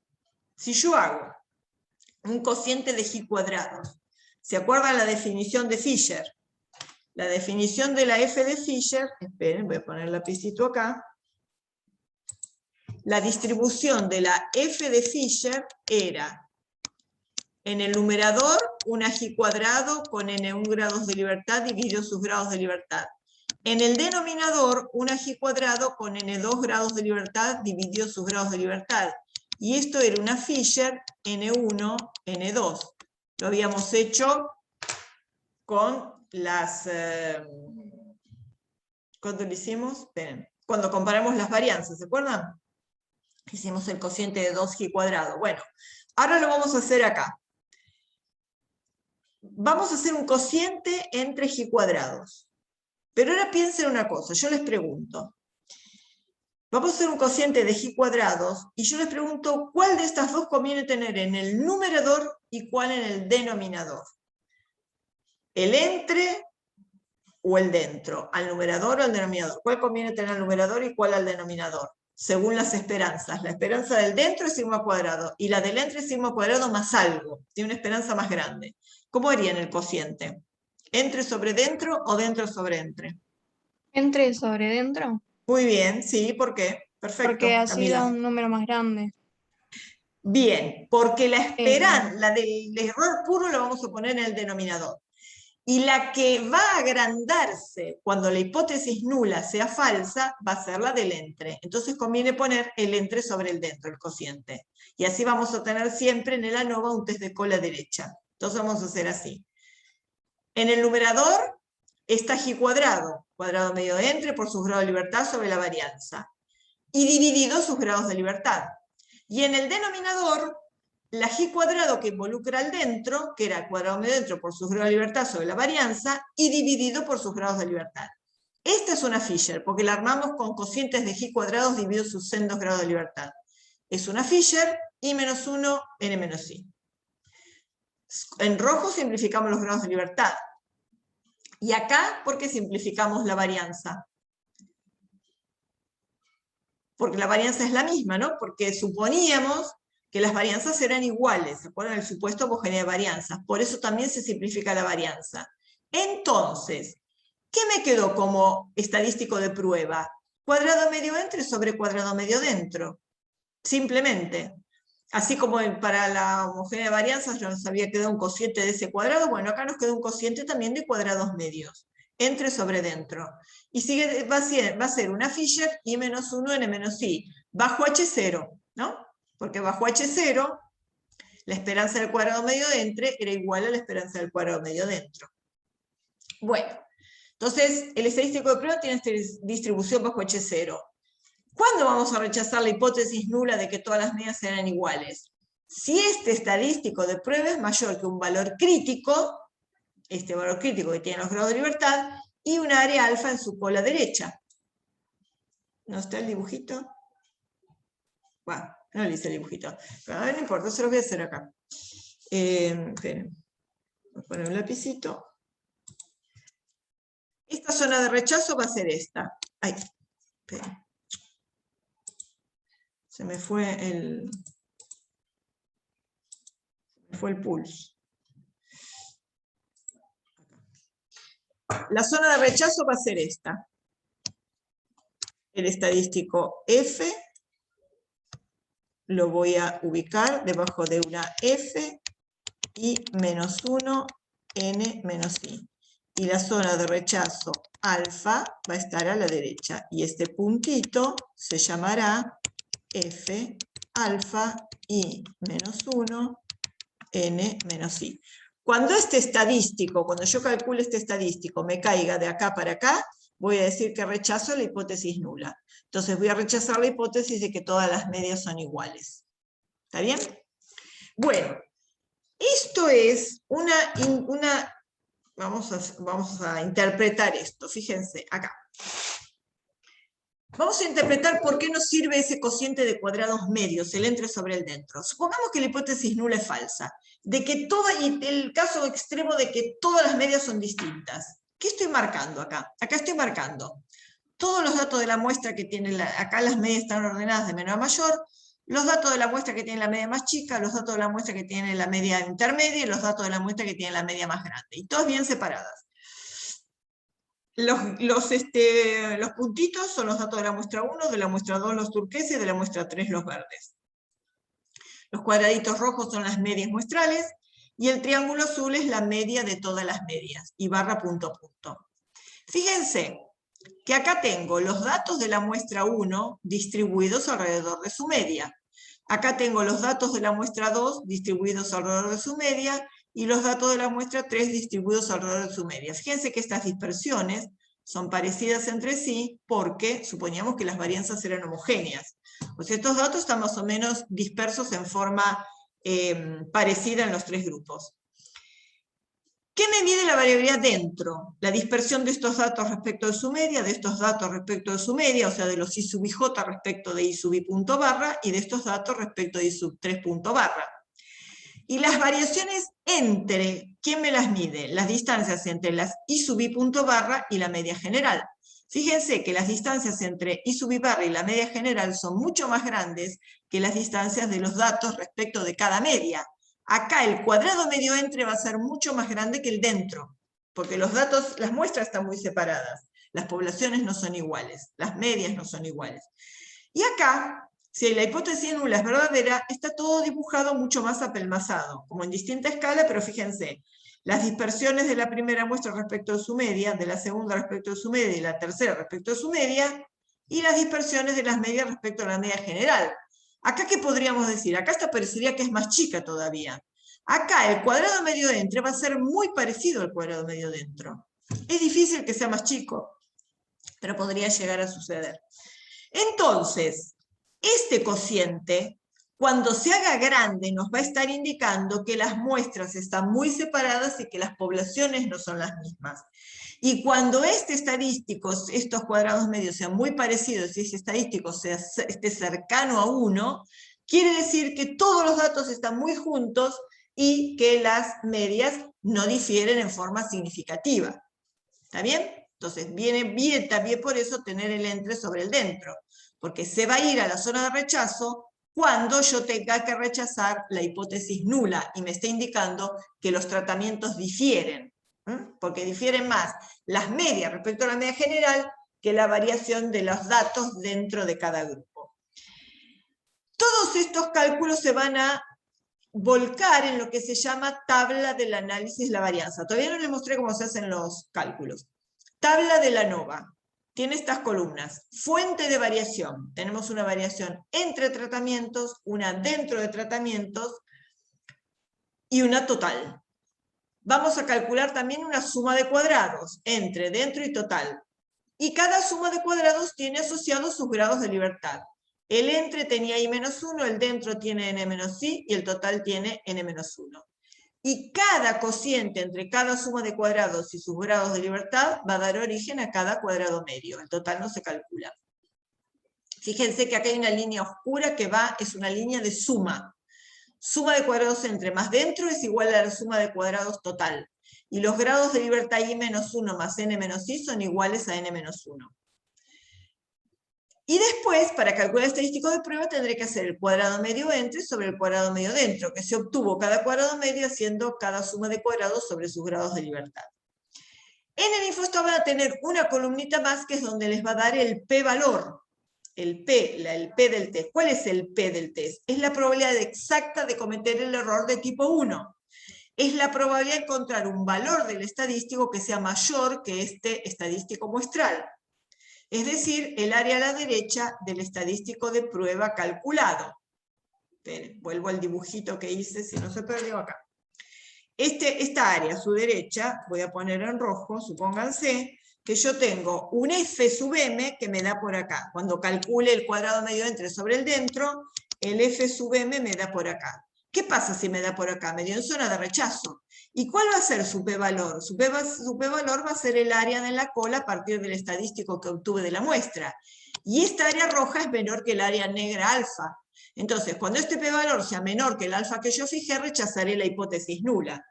Si yo hago un cociente de G cuadrados, ¿se acuerdan la definición de Fisher? La definición de la F de Fisher, esperen, voy a poner el lapicito acá. La distribución de la F de Fisher era en el numerador una G cuadrado con n1 grados de libertad dividido sus grados de libertad. En el denominador una G cuadrado con n2 grados de libertad dividido sus grados de libertad. Y esto era una Fisher n1, n2. Lo habíamos hecho con las... ¿Cuándo lo hicimos? Esperen. Cuando comparamos las varianzas, ¿se acuerdan? Hicimos el cociente de 2G cuadrado. Bueno, ahora lo vamos a hacer acá. Vamos a hacer un cociente entre G cuadrados. Pero ahora piensen una cosa, yo les pregunto. Vamos a hacer un cociente de G cuadrados, y yo les pregunto, ¿cuál de estas dos conviene tener en el numerador y cuál en el denominador? ¿El entre o el dentro? ¿Al numerador o al denominador? ¿Cuál conviene tener al numerador y cuál al denominador? según las esperanzas. La esperanza del dentro es sigma cuadrado, y la del entre es sigma cuadrado más algo, tiene una esperanza más grande. ¿Cómo haría en el cociente? ¿Entre sobre dentro o dentro sobre entre? Entre sobre dentro, Muy bien, sí, ¿por qué? porque Perfecto, así da Camila. un número más grande. Bien, porque la Eh, la del error puro la vamos a poner en el denominador. Y la que va a agrandarse cuando la hipótesis nula sea falsa va a ser la del entre. Entonces conviene poner el entre sobre el dentro, el cociente. Y así vamos a tener siempre en el ANOVA un test de cola derecha. Entonces vamos a hacer así. En el numerador está G cuadrado, cuadrado medio de entre por sus grados de libertad sobre la varianza. Y dividido sus grados de libertad. Y en el denominador, la G cuadrado que involucra al dentro, que era el cuadrado medio dentro por sus grados de libertad sobre la varianza, y dividido por sus grados de libertad. Esta es una Fisher, porque la armamos con cocientes de G cuadrados divididos sus sendos grados de libertad. Es una Fisher, I menos 1, N menos I. En rojo simplificamos los grados de libertad. Y acá, ¿por qué simplificamos la varianza? Porque la varianza es la misma, ¿no? Porque suponíamos que las varianzas eran iguales, ¿se acuerdan? El supuesto homogéneo de varianzas. Por eso también se simplifica la varianza. Entonces, ¿qué me quedó como estadístico de prueba? Cuadrado medio entre sobre cuadrado medio dentro. Simplemente. Así como para la homogénea de varianzas nos había quedado un cociente de ese cuadrado, bueno, acá nos quedó un cociente también de cuadrados medios. Entre sobre dentro. Y sigue, va a ser una Fisher I menos 1 N menos I, bajo H0, ¿no? Porque bajo H0, la esperanza del cuadrado medio de entre era igual a la esperanza del cuadrado medio dentro. Bueno, entonces el estadístico de prueba tiene esta distribución bajo H0. ¿Cuándo vamos a rechazar la hipótesis nula de que todas las medias serán iguales? Si este estadístico de prueba es mayor que un valor crítico, este valor crítico que tiene los grados de libertad, y un área alfa en su cola derecha. ¿No está el dibujito? Bueno, no le hice el dibujito. Pero no importa, se lo voy a hacer acá. Esperen. Voy a poner un lapicito. Esta zona de rechazo va a ser esta. Ay, esperen. Se me fue el pulso. La zona de rechazo va a ser esta. El estadístico F lo voy a ubicar debajo de una F I menos 1 N menos I. Y la zona de rechazo alfa va a estar a la derecha. Y este puntito se llamará F alfa I menos 1 N menos I. Cuando este estadístico, cuando yo calcule este estadístico, me caiga de acá para acá, voy a decir que rechazo la hipótesis nula. Entonces voy a rechazar la hipótesis de que todas las medias son iguales. ¿Está bien? Bueno, esto es vamos a interpretar esto. Fíjense, acá. Vamos a interpretar por qué nos sirve ese cociente de cuadrados medios, el entre sobre el dentro. Supongamos que la hipótesis nula es falsa, de que y el caso extremo de que todas las medias son distintas. ¿Qué estoy marcando acá? Acá estoy marcando todos los datos de la muestra que tiene, acá las medias están ordenadas de menor a mayor, los datos de la muestra que tiene la media más chica, los datos de la muestra que tiene la media intermedia y los datos de la muestra que tiene la media más grande. Y todas bien separadas. Los puntitos son los datos de la muestra 1, de la muestra 2 los turqueses y de la muestra 3 los verdes. Los cuadraditos rojos son las medias muestrales y el triángulo azul es la media de todas las medias y barra punto a punto. Fíjense que acá tengo los datos de la muestra 1 distribuidos alrededor de su media. Acá tengo los datos de la muestra 2 distribuidos alrededor de su media y los datos de la muestra 3 distribuidos alrededor de su media. Fíjense que estas dispersiones son parecidas entre sí porque suponíamos que las varianzas eran homogéneas. Pues estos datos están más o menos dispersos en forma parecida en los tres grupos. ¿Qué me mide la variabilidad dentro? La dispersión de estos datos respecto de su media, de estos datos respecto de su media, o sea, de los I sub ij respecto de I sub i punto barra, y de estos datos respecto de I sub 3 punto barra. Y las variaciones entre, ¿quién me las mide? Las distancias entre las I sub i punto barra y la media general. Fíjense que las distancias entre I sub I barra y la media general son mucho más grandes que las distancias de los datos respecto de cada media. Acá el cuadrado medio entre va a ser mucho más grande que el dentro, porque los datos, las muestras están muy separadas, las poblaciones no son iguales, las medias no son iguales. Y acá, si la hipótesis nula es verdadera, está todo dibujado mucho más apelmazado, como en distinta escala, pero fíjense, las dispersiones de la primera muestra respecto de su media, de la segunda respecto de su media y la tercera respecto de su media, y las dispersiones de las medias respecto a la media general. Acá, ¿qué podríamos decir? Acá esta parecería que es más chica todavía. Acá el cuadrado medio dentro va a ser muy parecido al cuadrado medio dentro. Es difícil que sea más chico, pero podría llegar a suceder. Entonces, este cociente, cuando se haga grande, nos va a estar indicando que las muestras están muy separadas y que las poblaciones no son las mismas. Y cuando este estadístico, estos cuadrados medios sean muy parecidos y ese estadístico esté cercano a 1, quiere decir que todos los datos están muy juntos y que las medias no difieren en forma significativa. ¿Está bien? Entonces viene bien también por eso tener el entre sobre el dentro, porque se va a ir a la zona de rechazo cuando yo tenga que rechazar la hipótesis nula y me esté indicando que los tratamientos difieren, porque difieren más las medias respecto a la media general que la variación de los datos dentro de cada grupo. Todos estos cálculos se van a volcar en lo que se llama tabla del análisis de la varianza. Todavía no les mostré cómo se hacen los cálculos. Tabla de la ANOVA. Tiene estas columnas. Fuente de variación. Tenemos una variación entre tratamientos, una dentro de tratamientos y una total. Vamos a calcular también una suma de cuadrados entre dentro y total. Y cada suma de cuadrados tiene asociados sus grados de libertad. El entre tenía I-1, el dentro tiene N-I y el total tiene N-1. Y cada cociente entre cada suma de cuadrados y sus grados de libertad va a dar origen a cada cuadrado medio. El total no se calcula. Fíjense que acá hay una línea oscura que es una línea de suma. Suma de cuadrados entre más dentro es igual a la suma de cuadrados total. Y los grados de libertad I-1 más N-I son iguales a N-1. Y después, para calcular el estadístico de prueba, tendré que hacer el cuadrado medio entre sobre el cuadrado medio dentro, que se obtuvo cada cuadrado medio haciendo cada suma de cuadrados sobre sus grados de libertad. En el infostado van a tener una columnita más, que es donde les va a dar el p-valor. El p del test. ¿Cuál es el p del test? Es la probabilidad exacta de cometer el error de tipo 1. Es la probabilidad de encontrar un valor del estadístico que sea mayor que este estadístico muestral. Es decir, el área a la derecha del estadístico de prueba calculado. Esperen, vuelvo al dibujito que hice, si no se perdió acá. Esta área a su derecha, voy a poner en rojo, supónganse, que yo tengo un F sub M que me da por acá. Cuando calcule el cuadrado medio entre sobre el dentro, el F sub M me da por acá. ¿Qué pasa si me da por acá? Me dio en zona de rechazo. ¿Y cuál va a ser su p-valor? Su p-valor va a ser el área de la cola a partir del estadístico que obtuve de la muestra. Y esta área roja es menor que el área negra alfa. Entonces, cuando este p-valor sea menor que el alfa que yo fijé, rechazaré la hipótesis nula.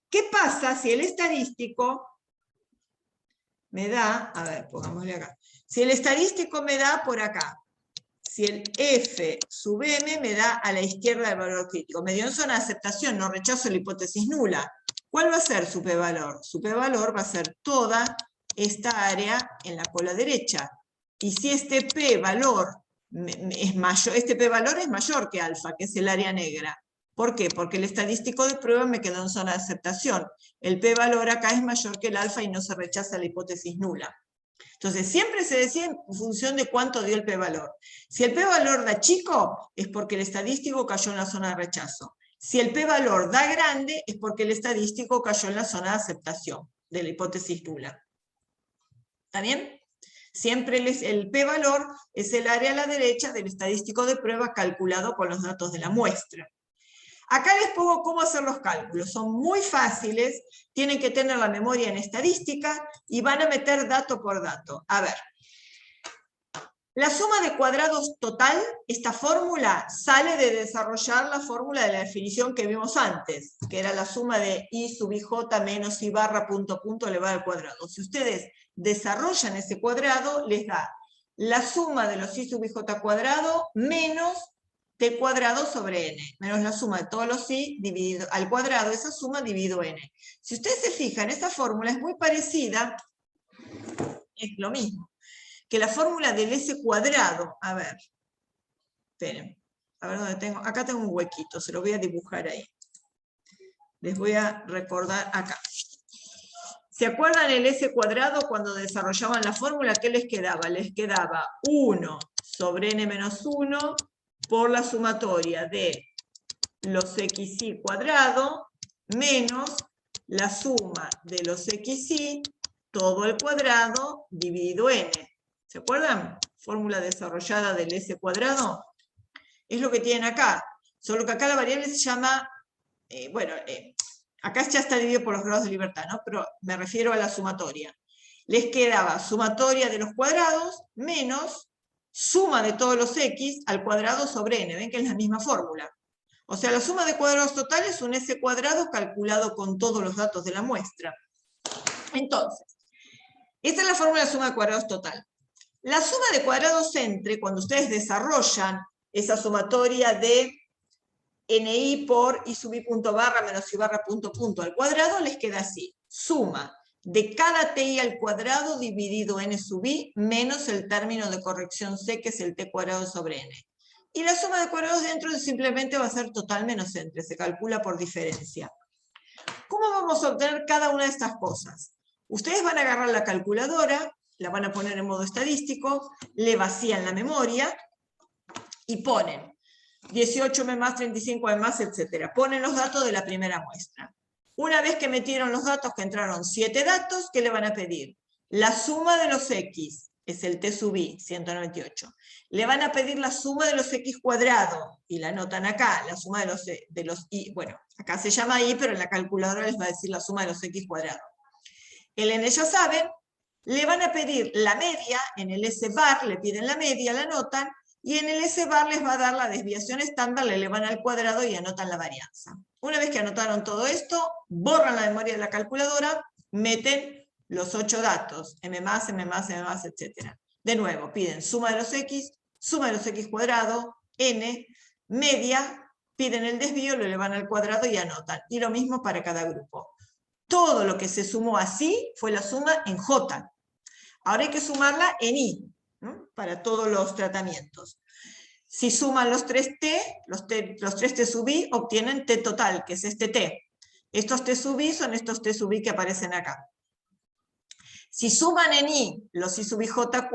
¿Qué pasa si el estadístico me da, a ver, pongámosle acá, si el estadístico me da por acá, si el F sub M me da a la izquierda del valor crítico, me dio en zona de aceptación, no rechazo la hipótesis nula, ¿cuál va a ser su p-valor? Su p-valor va a ser toda esta área en la cola derecha. Y si este p-valor es mayor, este p-valor es mayor que alfa, que es el área negra. ¿Por qué? Porque el estadístico de prueba me quedó en zona de aceptación. El p-valor acá es mayor que el alfa y no se rechaza la hipótesis nula. Entonces, siempre se decide en función de cuánto dio el p-valor. Si el p-valor da chico, es porque el estadístico cayó en la zona de rechazo. Si el p-valor da grande, es porque el estadístico cayó en la zona de aceptación de la hipótesis nula. ¿Está bien? Siempre el p-valor es el área a la derecha del estadístico de prueba calculado con los datos de la muestra. Acá les pongo cómo hacer los cálculos. Son muy fáciles, tienen que tener la memoria en estadística y van a meter dato por dato. A ver, La suma de cuadrados total, esta fórmula, sale de desarrollar la fórmula de la definición que vimos antes, que era la suma de i sub ij menos i barra punto punto elevado al cuadrado. Si ustedes desarrollan ese cuadrado, les da la suma de los i sub ij cuadrado menos t cuadrado sobre n, menos la suma de todos los i dividido al cuadrado, esa suma dividido n. Si ustedes se fijan, esta fórmula es muy parecida, es lo mismo, que la fórmula del s cuadrado. A ver, esperen, a ver dónde tengo, acá tengo un huequito, se lo voy a dibujar ahí. Les voy a recordar acá. ¿Se acuerdan el s cuadrado cuando desarrollaban la fórmula? ¿Qué les quedaba? Les quedaba 1 sobre n menos 1 por la sumatoria de los xy cuadrado menos la suma de los xy todo al cuadrado dividido n. ¿Se acuerdan? Fórmula desarrollada del s cuadrado. Es lo que tienen acá. Solo que acá la variable se llama, acá ya está dividido por los grados de libertad, ¿no? Pero me refiero a la sumatoria. Les quedaba sumatoria de los cuadrados menos suma de todos los x al cuadrado sobre n. ¿Ven que es la misma fórmula? O sea, la suma de cuadrados totales es un s cuadrado calculado con todos los datos de la muestra. Entonces, esta es la fórmula de suma de cuadrados total. La suma de cuadrados entre, cuando ustedes desarrollan esa sumatoria de ni por i sub i punto barra menos i barra punto punto al cuadrado, les queda así. Suma de cada ti al cuadrado dividido n sub i menos el término de corrección c, que es el t cuadrado sobre n. Y la suma de cuadrados dentro simplemente va a ser total menos entre, se calcula por diferencia. ¿Cómo vamos a obtener cada una de estas cosas? Ustedes van a agarrar la calculadora, la van a poner en modo estadístico, le vacían la memoria y ponen 18 más 35 más, etc. Ponen los datos de la primera muestra. Una vez que metieron los datos, que entraron 7 datos, ¿qué le van a pedir? La suma de los x, es el t sub i, 198. Le van a pedir la suma de los x cuadrado, y la anotan acá, la suma de los i, bueno, acá se llama i, pero en la calculadora les va a decir la suma de los x cuadrado. El n ya saben, le van a pedir la media, en el S-bar le piden la media, la anotan, y en el S-bar les va a dar la desviación estándar, le elevan al cuadrado y anotan la varianza. Una vez que anotaron todo esto, borran la memoria de la calculadora, meten los 8 datos, m+, etc. De nuevo, piden suma de los x cuadrado, n, media, piden el desvío, lo elevan al cuadrado y anotan. Y lo mismo para cada grupo. Todo lo que se sumó así fue la suma en j. Ahora hay que sumarla en i, ¿no? Para todos los tratamientos. Si suman los 3t, los 3t sub i, obtienen t total, que es este t. Estos t sub i son estos t sub i que aparecen acá. Si suman en i los i sub ij,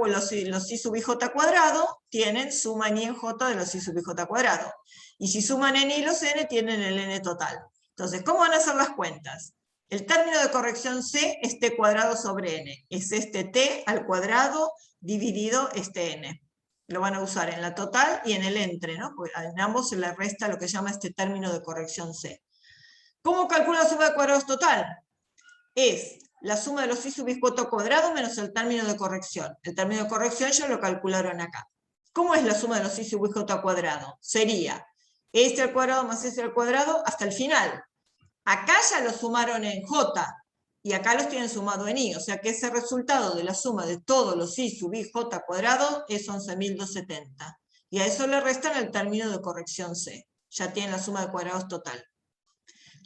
los i sub ij cuadrado, tienen suma en i en j de los i sub ij cuadrado. Y si suman en i los n, tienen el n total. Entonces, ¿cómo van a hacer las cuentas? El término de corrección c es t cuadrado sobre n. Es este t al cuadrado dividido este n. Lo van a usar en la total y en el entre, ¿no? Porque en ambos se le resta lo que se llama este término de corrección c. ¿Cómo calcula la suma de cuadrados total? Es la suma de los i sub i cuadrado menos el término de corrección. El término de corrección ya lo calcularon acá. ¿Cómo es la suma de los i sub i cuadrado? Sería este al cuadrado más este al cuadrado hasta el final. Acá ya lo sumaron en j, y acá los tienen sumado en i, o sea que ese resultado de la suma de todos los i sub i j cuadrado es 11.270. Y a eso le restan el término de corrección c. Ya tienen la suma de cuadrados total.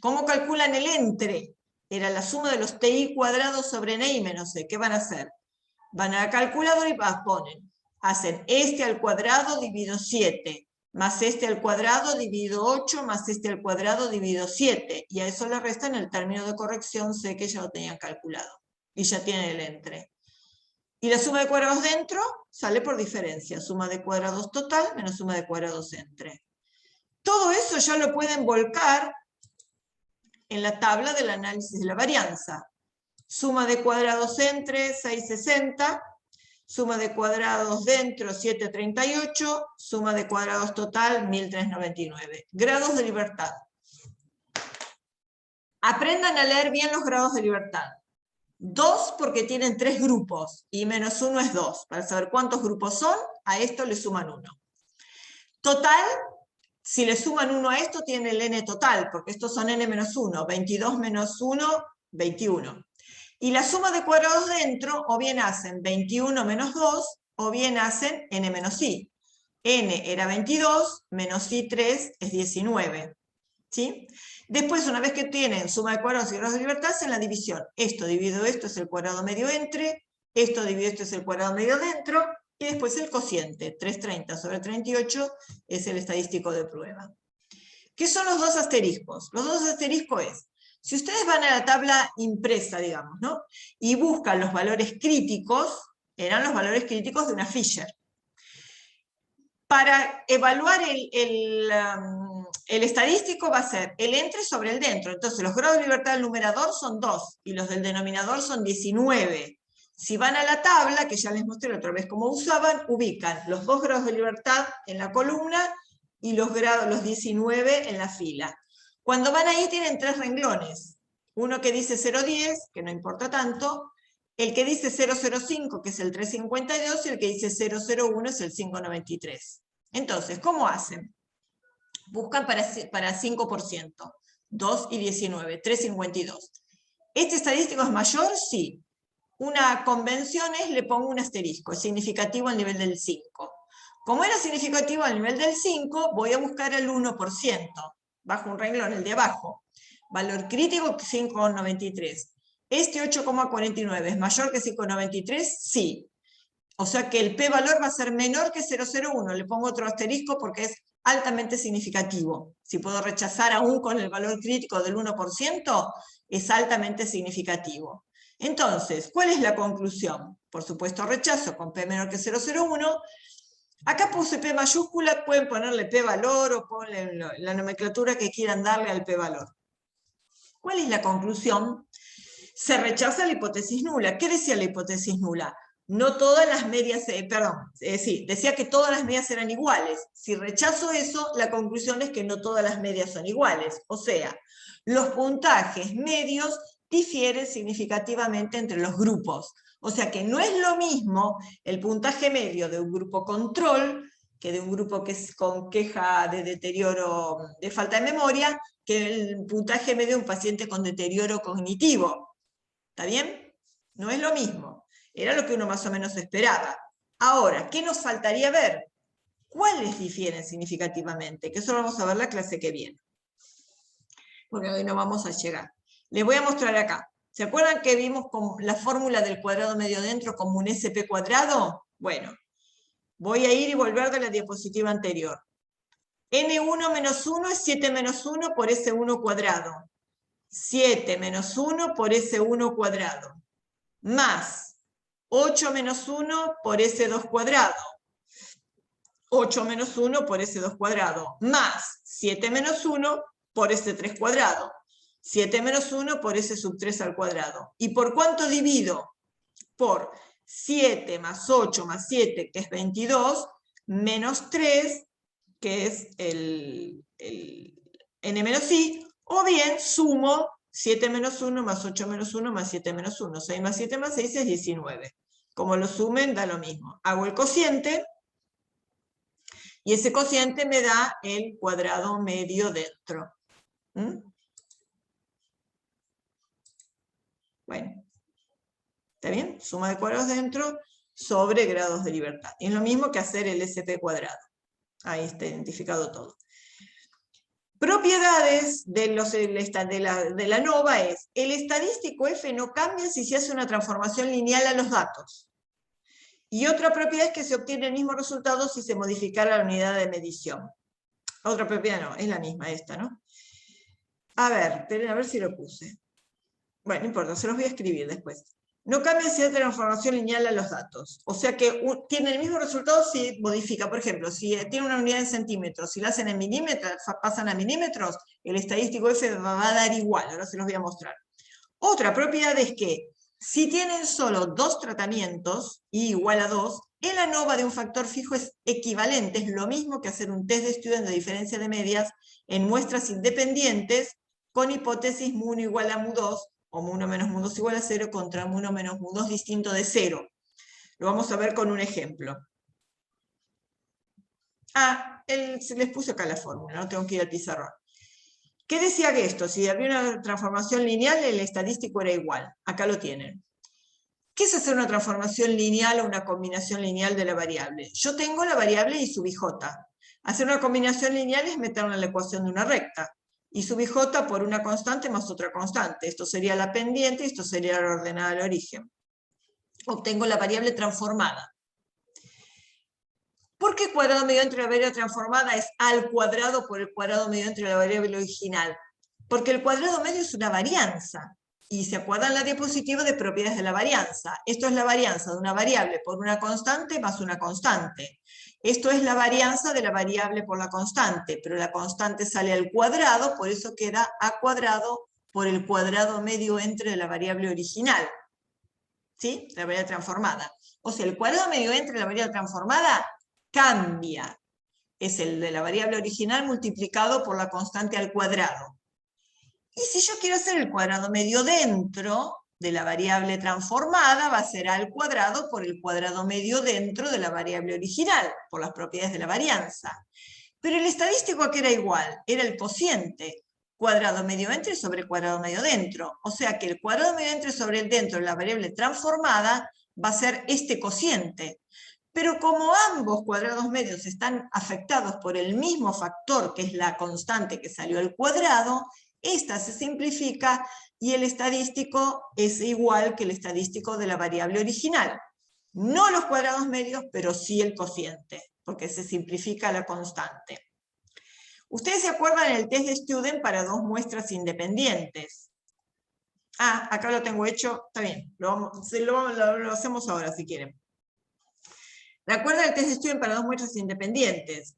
¿Cómo calculan el entre? Era la suma de los ti cuadrados sobre ni menos c. ¿Qué van a hacer? Van a la calculadora y ponen. Hacen este al cuadrado dividido 7. Más este al cuadrado dividido 8, más este al cuadrado dividido 7. Y a eso le restan el término de corrección c, que ya lo tenían calculado. Y ya tienen el entre. Y la suma de cuadrados dentro sale por diferencia. Suma de cuadrados total menos suma de cuadrados entre. Todo eso ya lo pueden volcar en la tabla del análisis de la varianza. Suma de cuadrados entre 660. Suma de cuadrados dentro, 738. Suma de cuadrados total, 1399. Grados de libertad. Aprendan a leer bien los grados de libertad. 2 porque tienen 3 grupos, y menos 1 es 2. Para saber cuántos grupos son, a esto le suman 1. Total, si le suman 1 a esto, tiene el n total, porque estos son n-1, 22 menos 1, 21. Y la suma de cuadrados dentro, o bien hacen 21 menos 2, o bien hacen n menos i. N era 22, menos i 3 es 19. ¿Sí? Después, una vez que tienen suma de cuadrados y grados de libertad, hacen la división. Esto dividido esto es el cuadrado medio entre, esto dividido esto es el cuadrado medio dentro, y después el cociente, 330 sobre 38, es el estadístico de prueba. ¿Qué son los dos asteriscos? Los dos asteriscos es, si ustedes van a la tabla impresa, digamos, ¿no? Y buscan los valores críticos, eran los valores críticos de una Fisher. Para evaluar el estadístico va a ser el entre sobre el dentro. Entonces los grados de libertad del numerador son 2 y los del denominador son 19. Si van a la tabla, que ya les mostré otra vez cómo usaban, ubican los 2 grados de libertad en la columna y los 19 en la fila. Cuando van ahí tienen 3 renglones. Uno que dice 0,10, que no importa tanto, el que dice 0,05, que es el 3,52, y el que dice 0,01 es el 5,93. Entonces, ¿cómo hacen? Buscan para 5%, 2 y 19, 3,52. ¿Este estadístico es mayor? Sí. Una convención es, le pongo un asterisco, es significativo al nivel del 5. Como era significativo al nivel del 5, voy a buscar el 1%, bajo un renglón, el de abajo. Valor crítico, 5,93. ¿Este 8,49 es mayor que 5,93? Sí. O sea que el p-valor va a ser menor que 0,01. Le pongo otro asterisco porque es altamente significativo. Si puedo rechazar aún con el valor crítico del 1%, es altamente significativo. Entonces, ¿cuál es la conclusión? Por supuesto rechazo con p menor que 0,01. Acá puse p mayúscula, pueden ponerle p-valor o ponle la nomenclatura que quieran darle al p-valor. ¿Cuál es la conclusión? Se rechaza la hipótesis nula. ¿Qué decía la hipótesis nula? No todas las medias, sí, decía que todas las medias eran iguales. Si rechazo eso, la conclusión es que no todas las medias son iguales. O sea, los puntajes medios difieren significativamente entre los grupos. O sea que no es lo mismo el puntaje medio de un grupo control que de un grupo que es con queja de deterioro, de falta de memoria, que el puntaje medio de un paciente con deterioro cognitivo. ¿Está bien? No es lo mismo. Era lo que uno más o menos esperaba. Ahora, ¿qué nos faltaría ver? ¿Cuáles difieren significativamente? Que eso lo vamos a ver la clase que viene. Porque hoy no vamos a llegar. Les voy a mostrar acá. ¿Se acuerdan que vimos con la fórmula del cuadrado medio dentro como un SP cuadrado? Bueno, voy a ir y volver de la diapositiva anterior. N1 menos 1 es 7 menos 1 por S1 cuadrado. 7 menos 1 por S1 cuadrado. Más 8 menos 1 por S2 cuadrado. 8 menos 1 por S2 cuadrado. Más 7 menos 1 por S3 cuadrado. 7 menos 1 por S sub 3 al cuadrado. ¿Y por cuánto divido? Por 7 más 8 más 7, que es 22, menos 3, que es el n menos i, o bien sumo 7 menos 1 más 8 menos 1 más 7 menos 1. 6 más 7 más 6 es 19. Como lo sumen, da lo mismo. Hago el cociente, y ese cociente me da el cuadrado medio dentro. Bueno, ¿está bien? Suma de cuadrados dentro sobre grados de libertad. Es lo mismo que hacer el SP cuadrado. Ahí está identificado todo. Propiedades de la ANOVA es, el estadístico F no cambia si se hace una transformación lineal a los datos. Y otra propiedad es que se obtiene el mismo resultado si se modificara la unidad de medición. Otra propiedad no, es la misma esta, ¿no? A ver, esperen a ver si lo puse. Bueno, no importa, se los voy a escribir después. No cambia si hace transformación lineal a los datos. O sea que tiene el mismo resultado si modifica. Por ejemplo, si tiene una unidad en centímetros, si la hacen en milímetros, pasan a milímetros, el estadístico F va a dar igual. Ahora se los voy a mostrar. Otra propiedad es que si tienen solo 2 tratamientos, I igual a 2, el ANOVA de un factor fijo es equivalente, es lo mismo que hacer un test de Student de diferencia de medias en muestras independientes con hipótesis mu1 igual a mu2, o mu1 menos mu2 igual a 0 contra mu1 menos mu2 distinto de 0. Lo vamos a ver con un ejemplo. Se les puse acá la fórmula, no tengo que ir al pizarrón. ¿Qué decía que esto? Si había una transformación lineal, el estadístico era igual. Acá lo tienen. ¿Qué es hacer una transformación lineal o una combinación lineal de la variable? Yo tengo la variable y sub ij. Hacer una combinación lineal es meterla en la ecuación de una recta. Y sub ij por una constante más otra constante. Esto sería la pendiente y esto sería la ordenada al origen. Obtengo la variable transformada. ¿Por qué cuadrado medio entre la variable transformada es al cuadrado por el cuadrado medio entre la variable original? Porque el cuadrado medio es una varianza. Y se acuerdan en la diapositiva de propiedades de la varianza. Esto es la varianza de una variable por una constante más una constante. Esto es la varianza de la variable por la constante, pero la constante sale al cuadrado, por eso queda a cuadrado por el cuadrado medio entre la variable original. ¿Sí? La variable transformada. O sea, el cuadrado medio entre la variable transformada cambia. Es el de la variable original multiplicado por la constante al cuadrado. Y si yo quiero hacer el cuadrado medio dentro de la variable transformada, va a ser al cuadrado por el cuadrado medio dentro de la variable original, por las propiedades de la varianza. Pero el estadístico aquí era igual, era el cociente, cuadrado medio entre sobre cuadrado medio dentro. O sea que el cuadrado medio entre sobre el dentro de la variable transformada va a ser este cociente. Pero como ambos cuadrados medios están afectados por el mismo factor, que es la constante que salió al cuadrado, esta se simplifica y el estadístico es igual que el estadístico de la variable original. No los cuadrados medios, pero sí el cociente, porque se simplifica la constante. Ustedes se acuerdan del test de Student para dos muestras independientes. Acá lo tengo hecho, está bien, lo hacemos ahora si quieren. ¿Recuerdan el test de Student para dos muestras independientes?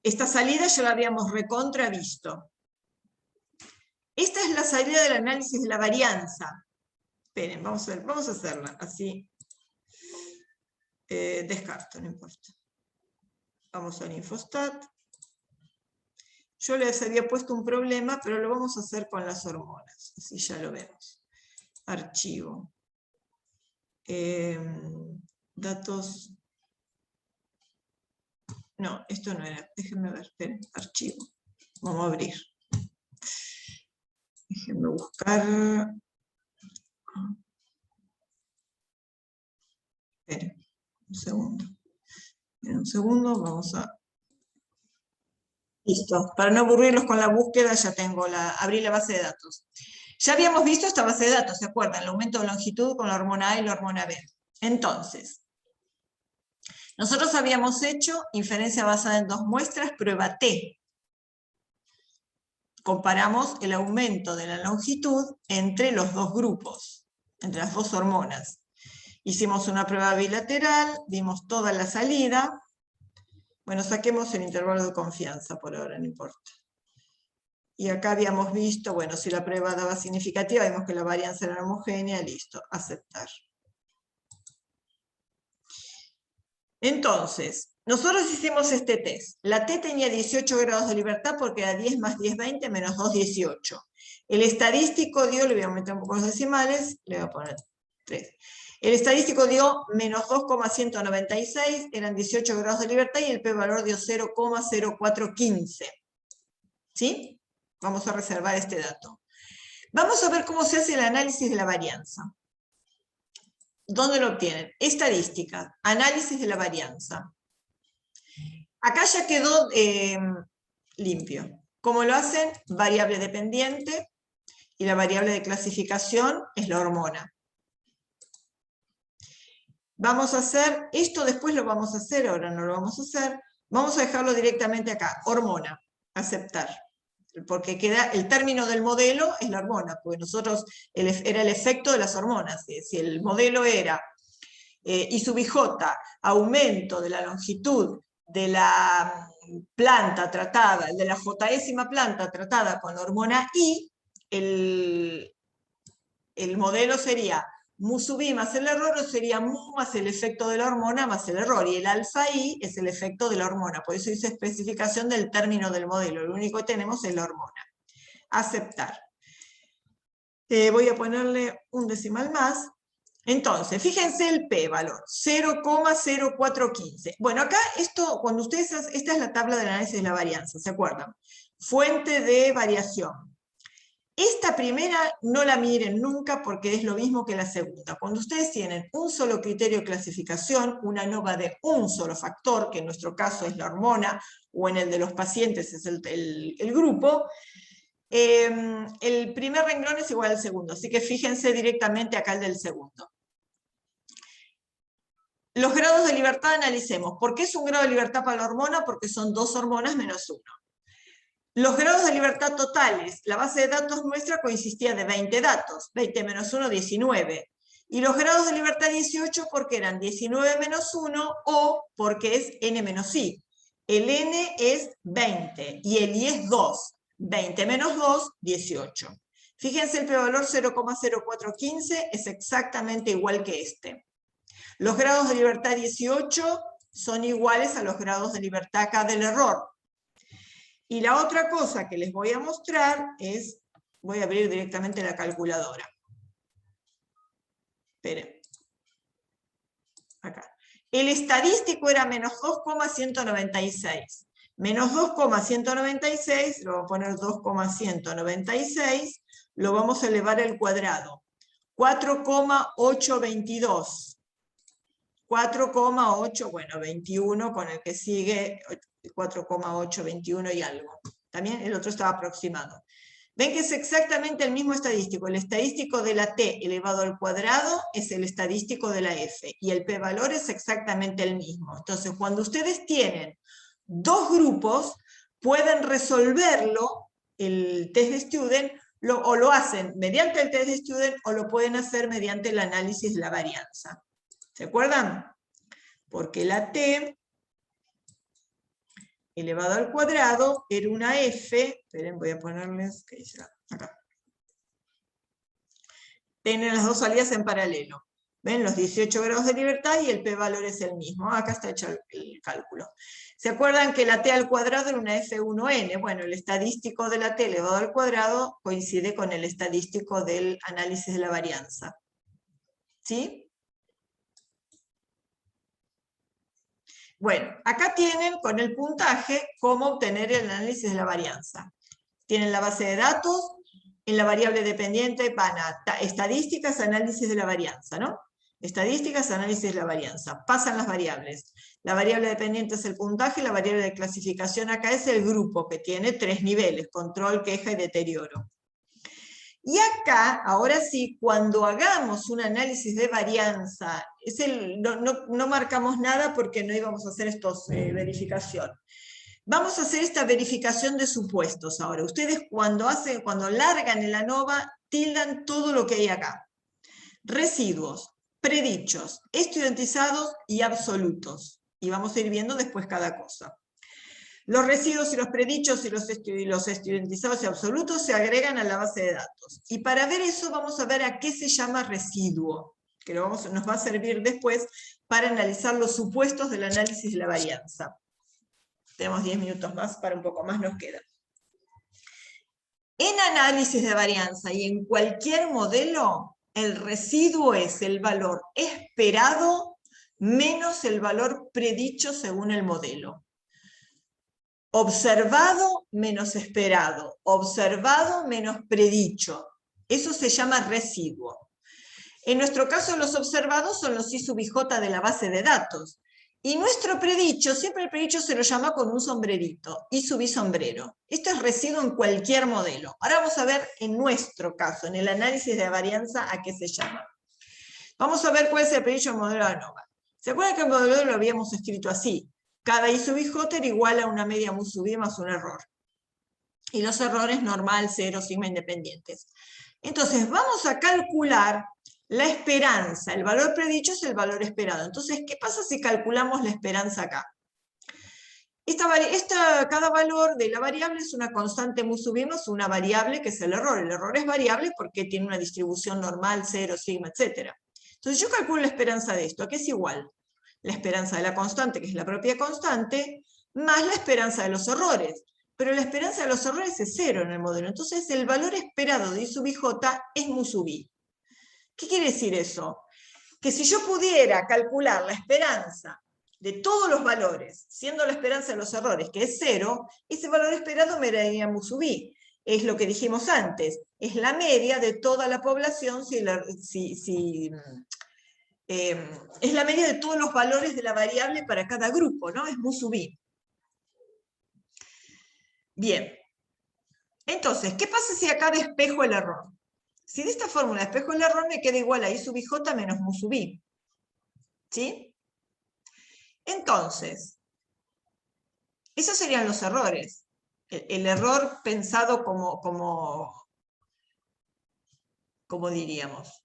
Esta salida ya la habíamos recontravisto. Esta es la salida del análisis de la varianza. Esperen, vamos a hacerla, así. Descarto, no importa. Vamos al Infostat. Yo les había puesto un problema, pero lo vamos a hacer con las hormonas. Así ya lo vemos. Archivo. Datos. No, esto no era. Déjenme ver. Esperen. Archivo. Vamos a abrir. Déjenme buscar. Esperen. Un segundo. En un segundo vamos a... Listo. Para no aburrirlos con la búsqueda, ya tengo abrí la base de datos. Ya habíamos visto esta base de datos, ¿se acuerdan? El aumento de longitud con la hormona A y la hormona B. Entonces, nosotros habíamos hecho inferencia basada en dos muestras, prueba T. Comparamos el aumento de la longitud entre los dos grupos, entre las dos hormonas. Hicimos una prueba bilateral, dimos toda la salida. Bueno, saquemos el intervalo de confianza por ahora, no importa. Y acá habíamos visto, bueno, si la prueba daba significativa, vimos que la varianza era homogénea, listo, aceptar. Entonces, nosotros hicimos este test. La T tenía 18 grados de libertad porque era 10 más 10, 20, menos 2, 18. El estadístico dio, le voy a aumentar un poco los decimales, le voy a poner 3. El estadístico dio menos 2,196, eran 18 grados de libertad, y el p-valor dio 0,0415. ¿Sí? Vamos a reservar este dato. Vamos a ver cómo se hace el análisis de la varianza. ¿Dónde lo obtienen? Estadística, análisis de la varianza. Acá ya quedó limpio. ¿Cómo lo hacen? Variable dependiente, y la variable de clasificación es la hormona. Vamos a hacer, esto después lo vamos a hacer, ahora no lo vamos a hacer, vamos a dejarlo directamente acá, hormona, aceptar. Porque queda, el término del modelo es la hormona, porque nosotros era el efecto de las hormonas. Si el modelo era I sub ij, aumento de la longitud de la planta tratada, de la j-ésima planta tratada con la hormona I, el modelo sería mu sub i más el error, o sería mu más el efecto de la hormona más el error, y el alfa i es el efecto de la hormona, por eso dice especificación del término del modelo, lo único que tenemos es la hormona. Aceptar. Voy a ponerle un decimal más, Entonces, fíjense el p-valor, 0,0415. Bueno, acá esto, cuando ustedes, esta es la tabla del análisis de la varianza, ¿se acuerdan? Fuente de variación. Esta primera no la miren nunca porque es lo mismo que la segunda. Cuando ustedes tienen un solo criterio de clasificación, una ANOVA de un solo factor, que en nuestro caso es la hormona, o en el de los pacientes es el grupo, el primer renglón es igual al segundo, así que fíjense directamente acá el del segundo. Los grados de libertad analicemos. ¿Por qué es un grado de libertad para la hormona? Porque son 2 hormonas menos 1. Los grados de libertad totales. La base de datos nuestra consistía de 20 datos. 20 menos 1, 19. Y los grados de libertad 18 porque eran 19 menos 1 o porque es n menos i. El n es 20 y el i es 2. 20 menos 2, 18. Fíjense el p-valor 0,0415 es exactamente igual que este. Los grados de libertad 18 son iguales a los grados de libertad acá del error. Y la otra cosa que les voy a mostrar es, voy a abrir directamente la calculadora. Esperen. Acá. El estadístico era menos 2,196. Menos 2,196, lo voy a poner 2,196, lo vamos a elevar al cuadrado. 4,822. 4,8, bueno, 21 con el que sigue, 4,821 y algo. También el otro estaba aproximado. Ven que es exactamente el mismo estadístico. El estadístico de la T elevado al cuadrado es el estadístico de la F. Y el p-valor es exactamente el mismo. Entonces, cuando ustedes tienen 2 grupos, pueden resolverlo, el test de Student, o lo hacen mediante el test de Student, o lo pueden hacer mediante el análisis de la varianza. ¿Se acuerdan? Porque la T elevado al cuadrado era una F, esperen, voy a ponerles, ¿qué dice acá? Tienen las dos salidas en paralelo. ¿Ven? Los 18 grados de libertad y el p-valor es el mismo. Acá está hecho el cálculo. ¿Se acuerdan que la T al cuadrado era una F1N? Bueno, el estadístico de la T elevado al cuadrado coincide con el estadístico del análisis de la varianza. ¿Sí? Bueno, acá tienen con el puntaje cómo obtener el análisis de la varianza. Tienen la base de datos, en la variable dependiente van a estadísticas, análisis de la varianza, ¿no? Estadísticas, análisis de la varianza. Pasan las variables. La variable dependiente es el puntaje, la variable de clasificación acá es el grupo, que tiene 3 niveles, control, queja y deterioro. Y acá, ahora sí, cuando hagamos un análisis de varianza, no marcamos nada porque no íbamos a hacer estos verificación. Vamos a hacer esta verificación de supuestos ahora. Ustedes cuando largan el ANOVA, tildan todo lo que hay acá. Residuos, predichos, estudiantizados y absolutos. Y vamos a ir viendo después cada cosa. Los residuos y los predichos y los estudiantizados y absolutos se agregan a la base de datos. Y para ver eso vamos a ver a qué se llama residuo, que nos va a servir después para analizar los supuestos del análisis de la varianza. Tenemos 10 minutos más, para un poco más nos queda. En análisis de varianza y en cualquier modelo, el residuo es el valor esperado menos el valor predicho según el modelo. Observado menos esperado, observado menos predicho. Eso se llama residuo. En nuestro caso los observados son los I sub IJ de la base de datos. Y nuestro predicho, siempre el predicho se lo llama con un sombrerito, I sub I sombrero. Esto es residuo en cualquier modelo. Ahora vamos a ver en nuestro caso, en el análisis de varianza, a qué se llama. Vamos a ver cuál es el predicho del modelo de ANOVA. ¿Se acuerdan que el modelo lo habíamos escrito así? Cada I sub IJ era igual a una media mu sub I más un error. Y los errores normal, 0, sigma independientes. Entonces vamos a calcular la esperanza. El valor predicho es el valor esperado. Entonces, ¿qué pasa si calculamos la esperanza acá? Cada valor de la variable es una constante mu sub I más una variable que es el error. El error es variable porque tiene una distribución normal, 0, sigma, etc. Entonces yo calculo la esperanza de esto, que es igual. La esperanza de la constante, que es la propia constante, más la esperanza de los errores. Pero la esperanza de los errores es 0 en el modelo. Entonces el valor esperado de I sub IJ es mu sub I. ¿Qué quiere decir eso? que si yo pudiera calcular la esperanza de todos los valores, siendo la esperanza de los errores, que es 0, ese valor esperado me daría mu sub i. Es lo que dijimos antes, es la media de toda la población, es la media de todos los valores de la variable para cada grupo, ¿no? Es mu sub i. Bien. Entonces, ¿qué pasa si acá despejo el error? Si de esta fórmula despejo el error, me queda igual a i sub ij menos mu sub i. ¿Sí? Entonces, esos serían los errores. El error pensado como diríamos,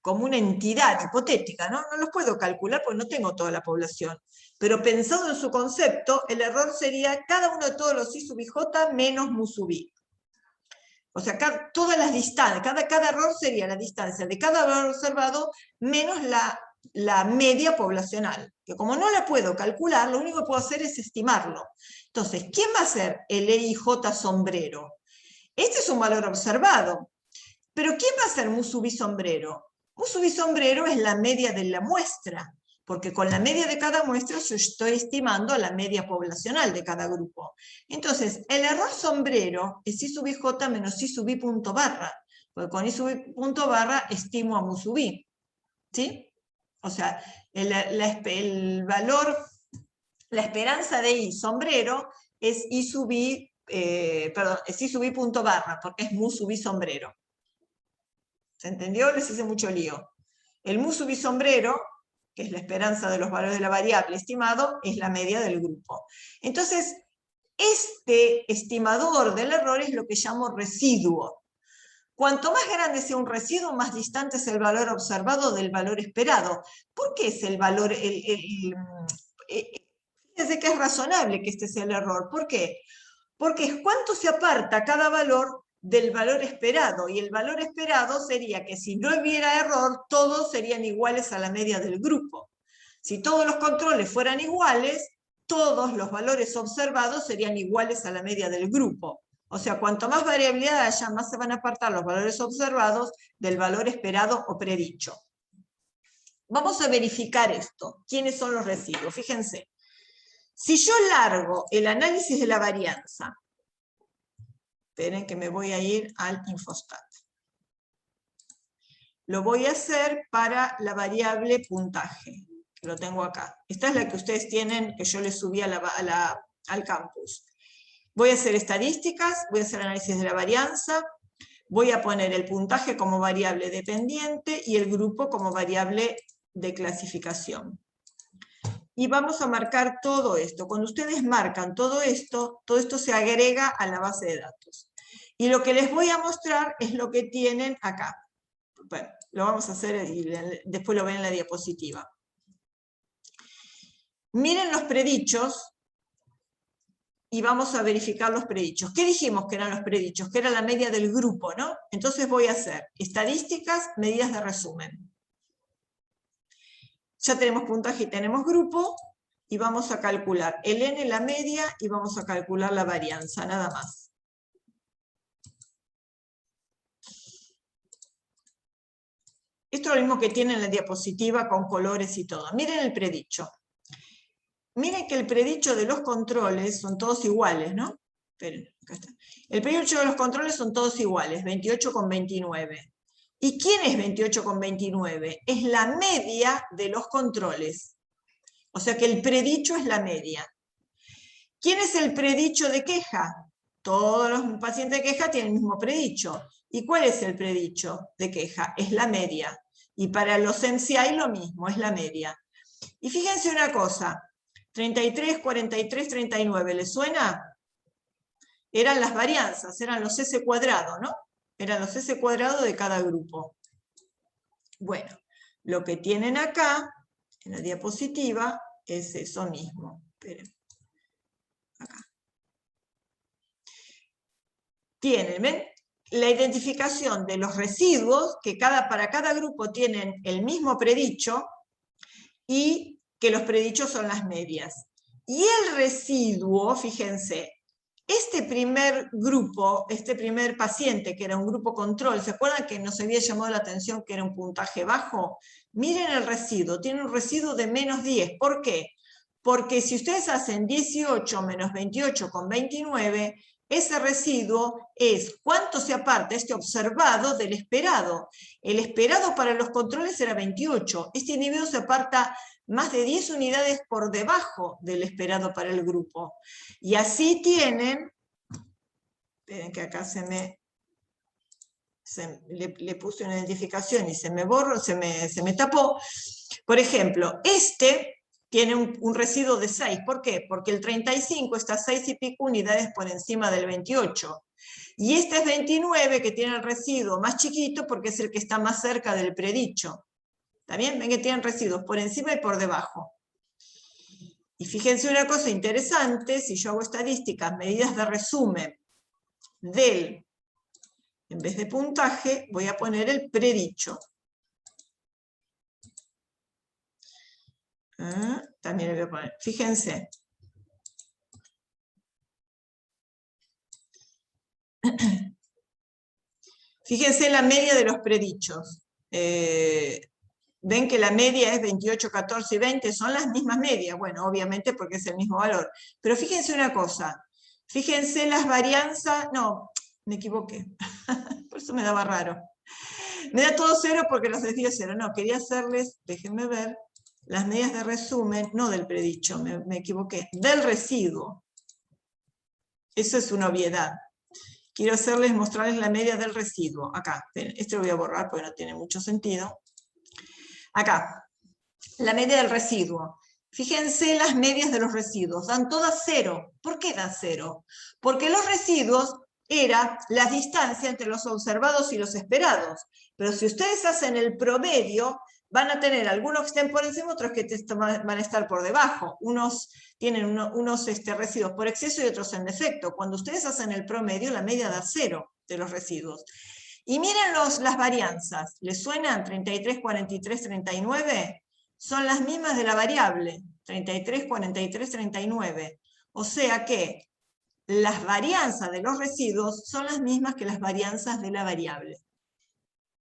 como una entidad hipotética, ¿no? No los puedo calcular porque no tengo toda la población. Pero pensado en su concepto, el error sería cada uno de todos los i sub ij menos mu sub i. O sea, todas las distancias, cada error sería la distancia de cada valor observado menos la media poblacional. Que como no la puedo calcular, lo único que puedo hacer es estimarlo. Entonces, ¿quién va a ser el EIJ sombrero? Este es un valor observado. Pero ¿quién va a ser mu sub i sombrero? Mu sub i sombrero es la media de la muestra, porque con la media de cada muestra yo estoy estimando la media poblacional de cada grupo. Entonces, el error sombrero es i sub ij menos i sub i punto barra, porque con i sub i punto barra estimo a mu sub i. ¿Sí? O sea, el valor, la esperanza de i sombrero es i sub i, es i sub i punto barra, porque es mu sub i sombrero. ¿Se entendió? Les hice mucho lío. El mu sub i sombrero, que es la esperanza de los valores de la variable estimado, es la media del grupo. Entonces, este estimador del error es lo que llamo residuo. Cuanto más grande sea un residuo, más distante es el valor observado del valor esperado. ¿Por qué es el valor? Fíjense que es razonable que este sea el error. ¿Por qué? Porque es cuánto se aparta cada valor del valor esperado, y el valor esperado sería que si no hubiera error, todos serían iguales a la media del grupo. Si todos los controles fueran iguales, todos los valores observados serían iguales a la media del grupo. O sea, cuanto más variabilidad haya, más se van a apartar los valores observados del valor esperado o predicho. Vamos a verificar esto. ¿Quiénes son los residuos? Fíjense. Si yo largo el análisis de la varianza, esperen que me voy a ir al Infostat. Lo voy a hacer para la puntaje, que lo tengo acá. Esta es la que ustedes tienen, que yo les subí al campus. Voy a hacer estadísticas, voy a hacer análisis de la varianza, voy a poner el puntaje como variable dependiente y el grupo como variable de clasificación. Y vamos a marcar todo esto. Cuando ustedes marcan todo esto se agrega a la base de datos. Y lo que les voy a mostrar es lo que tienen acá. Bueno, lo vamos a hacer y después lo ven en la diapositiva. Miren los predichos y vamos a verificar los predichos. ¿Qué dijimos que eran los predichos? Que era la media del grupo, ¿no? Entonces voy a hacer estadísticas, medidas de resumen. Ya tenemos puntaje y tenemos grupo, y vamos a calcular el n, la media, y vamos a calcular la varianza, nada más. Esto es lo mismo que tienen en la diapositiva con colores y todo. Miren el predicho. Miren que el predicho de los controles son todos iguales, ¿no? Esperen, acá está. El predicho de los controles son todos iguales, 28,29. ¿Y quién es 28,29? Es la media de los controles. O sea que el predicho es la media. ¿Quién es el predicho de queja? Todos los pacientes de queja tienen el mismo predicho. ¿Y cuál es el predicho de queja? Es la media. Y para los MCI lo mismo, es la media. Y fíjense una cosa, 33, 43, 39, ¿les suena? Eran las varianzas, eran los S cuadrados, ¿no? Eran los S cuadrados de cada grupo. Bueno, lo que tienen acá, en la diapositiva, es eso mismo. Esperen. Acá. Tienen, ¿ven? La identificación de los residuos, que para cada grupo tienen el mismo predicho, y que los predichos son las medias. Y el residuo, fíjense, Este primer grupo, este primer paciente, que era un grupo control, ¿se acuerdan que nos había llamado la atención que era un puntaje bajo? Miren el residuo, tiene un residuo de menos 10. ¿Por qué? Porque si ustedes hacen 18 menos 28 con 29, ese residuo es cuánto se aparta este observado del esperado. El esperado para los controles era 28. Este individuo se aparta más de 10 unidades por debajo del esperado para el grupo. Y así tienen, esperen que acá le puse una identificación y se me borró, se me tapó. Por ejemplo, este tiene un residuo de 6. ¿Por qué? Porque el 35 está 6 y pico unidades por encima del 28. Y este es 29, que tiene el residuo más chiquito porque es el que está más cerca del predicho. ¿También? Ven que tienen residuos por encima y por debajo. Y fíjense una cosa interesante, si yo hago estadísticas, medidas de resumen del, en vez de puntaje, voy a poner el predicho. También le voy a poner, fíjense. Fíjense la media de los predichos. Ven que la media es 28, 14 y 20, son las mismas medias. Bueno, obviamente porque es el mismo valor. Pero fíjense una cosa. Fíjense las varianzas. No, me equivoqué. Por eso me daba raro. Me da todo 0 porque los desvío 0. No, quería hacerles, déjenme ver, las medias de resumen, no del predicho, me equivoqué, del residuo. Eso es una obviedad. Quiero mostrarles la media del residuo. Acá, este lo voy a borrar porque no tiene mucho sentido. Acá, la media del residuo. Fíjense las medias de los residuos, dan todas 0. ¿Por qué dan 0? Porque los residuos era la distancia entre los observados y los esperados. Pero si ustedes hacen el promedio, van a tener algunos que estén por encima, otros que van a estar por debajo. Unos tienen unos residuos por exceso y otros en defecto. Cuando ustedes hacen el promedio, la media da 0 de los residuos. Y miren las varianzas. ¿Les suenan 33, 43, 39? Son las mismas de la variable. 33, 43, 39. O sea que las varianzas de los residuos son las mismas que las varianzas de la variable.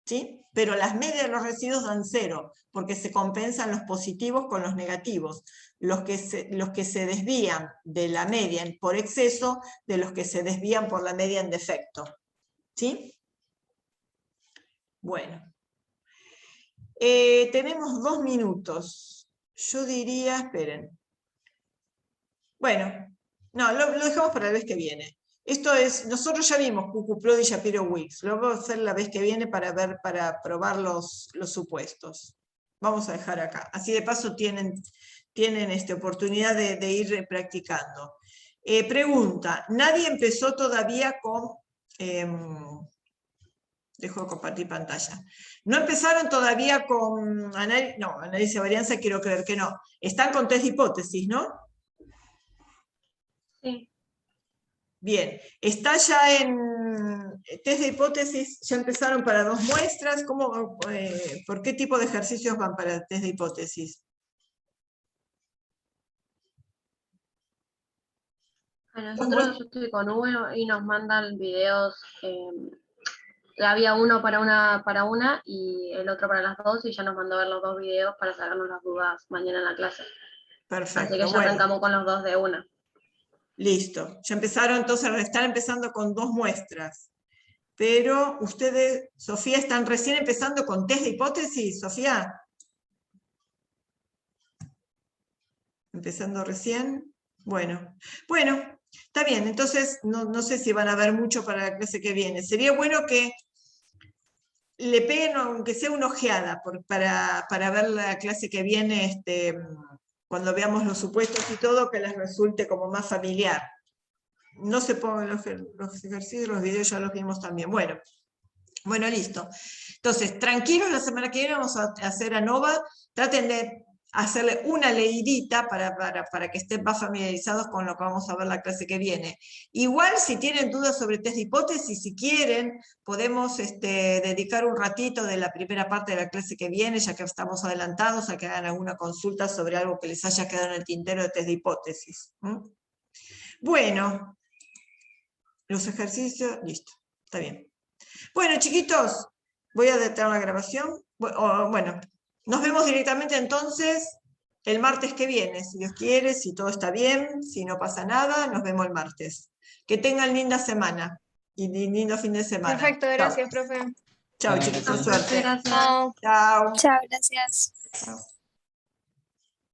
¿Sí? Pero las medias de los residuos dan 0, porque se compensan los positivos con los negativos. Los que se desvían de la media por exceso, de los que se desvían por la media en defecto. ¿Sí? Bueno. Tenemos 2 minutos. Yo diría, esperen. Bueno, no, lo dejamos para la vez que viene. Esto es, nosotros ya vimos QQProd y Shapiro-Wilks. Lo vamos a hacer la vez que viene para probar los supuestos. Vamos a dejar acá. Así de paso tienen oportunidad de ir practicando. Pregunta, ¿nadie empezó todavía con... dejo de compartir pantalla. ¿No empezaron todavía con análisis de varianza? Quiero creer que no. Están con test de hipótesis, ¿no? Sí. Bien. ¿Está ya en test de hipótesis? ¿Ya empezaron para 2 muestras? ¿Por qué tipo de ejercicios van para el test de hipótesis? Nosotros yo estoy con uno y nos mandan videos. Había uno para una y el otro para las 2, y ya nos mandó a ver los 2 videos para sacarnos las dudas mañana en la clase. Perfecto. Así que ya arrancamos con los 2 de una. Listo. Ya empezaron, entonces están empezando con 2 muestras. Pero ustedes, Sofía, están recién empezando con test de hipótesis, Sofía. Empezando recién. Bueno, está bien. Entonces no sé si van a ver mucho para la clase que viene. Sería bueno que le peguen, aunque sea una ojeada, para ver la clase que viene, cuando veamos los supuestos y todo, que les resulte como más familiar. No se pongan los ejercicios, los videos ya los vimos también. Bueno, listo. Entonces, tranquilos, la semana que viene vamos a hacer ANOVA. Traten de hacerle una leidita para que estén más familiarizados con lo que vamos a ver la clase que viene. Igual, si tienen dudas sobre test de hipótesis, si quieren, podemos dedicar un ratito de la primera parte de la clase que viene, ya que estamos adelantados, a que hagan alguna consulta sobre algo que les haya quedado en el tintero de test de hipótesis. Bueno, los ejercicios, listo, está bien. Bueno, chiquitos, voy a detener la grabación. Bueno, nos vemos directamente entonces el martes que viene, si Dios quiere, si todo está bien, si no pasa nada, nos vemos el martes. Que tengan linda semana y lindo fin de semana. Perfecto, gracias, profe. Chao, chiquitos, Gracias. suerte. Gracias. Chao. Chao. Chao, gracias. Chao.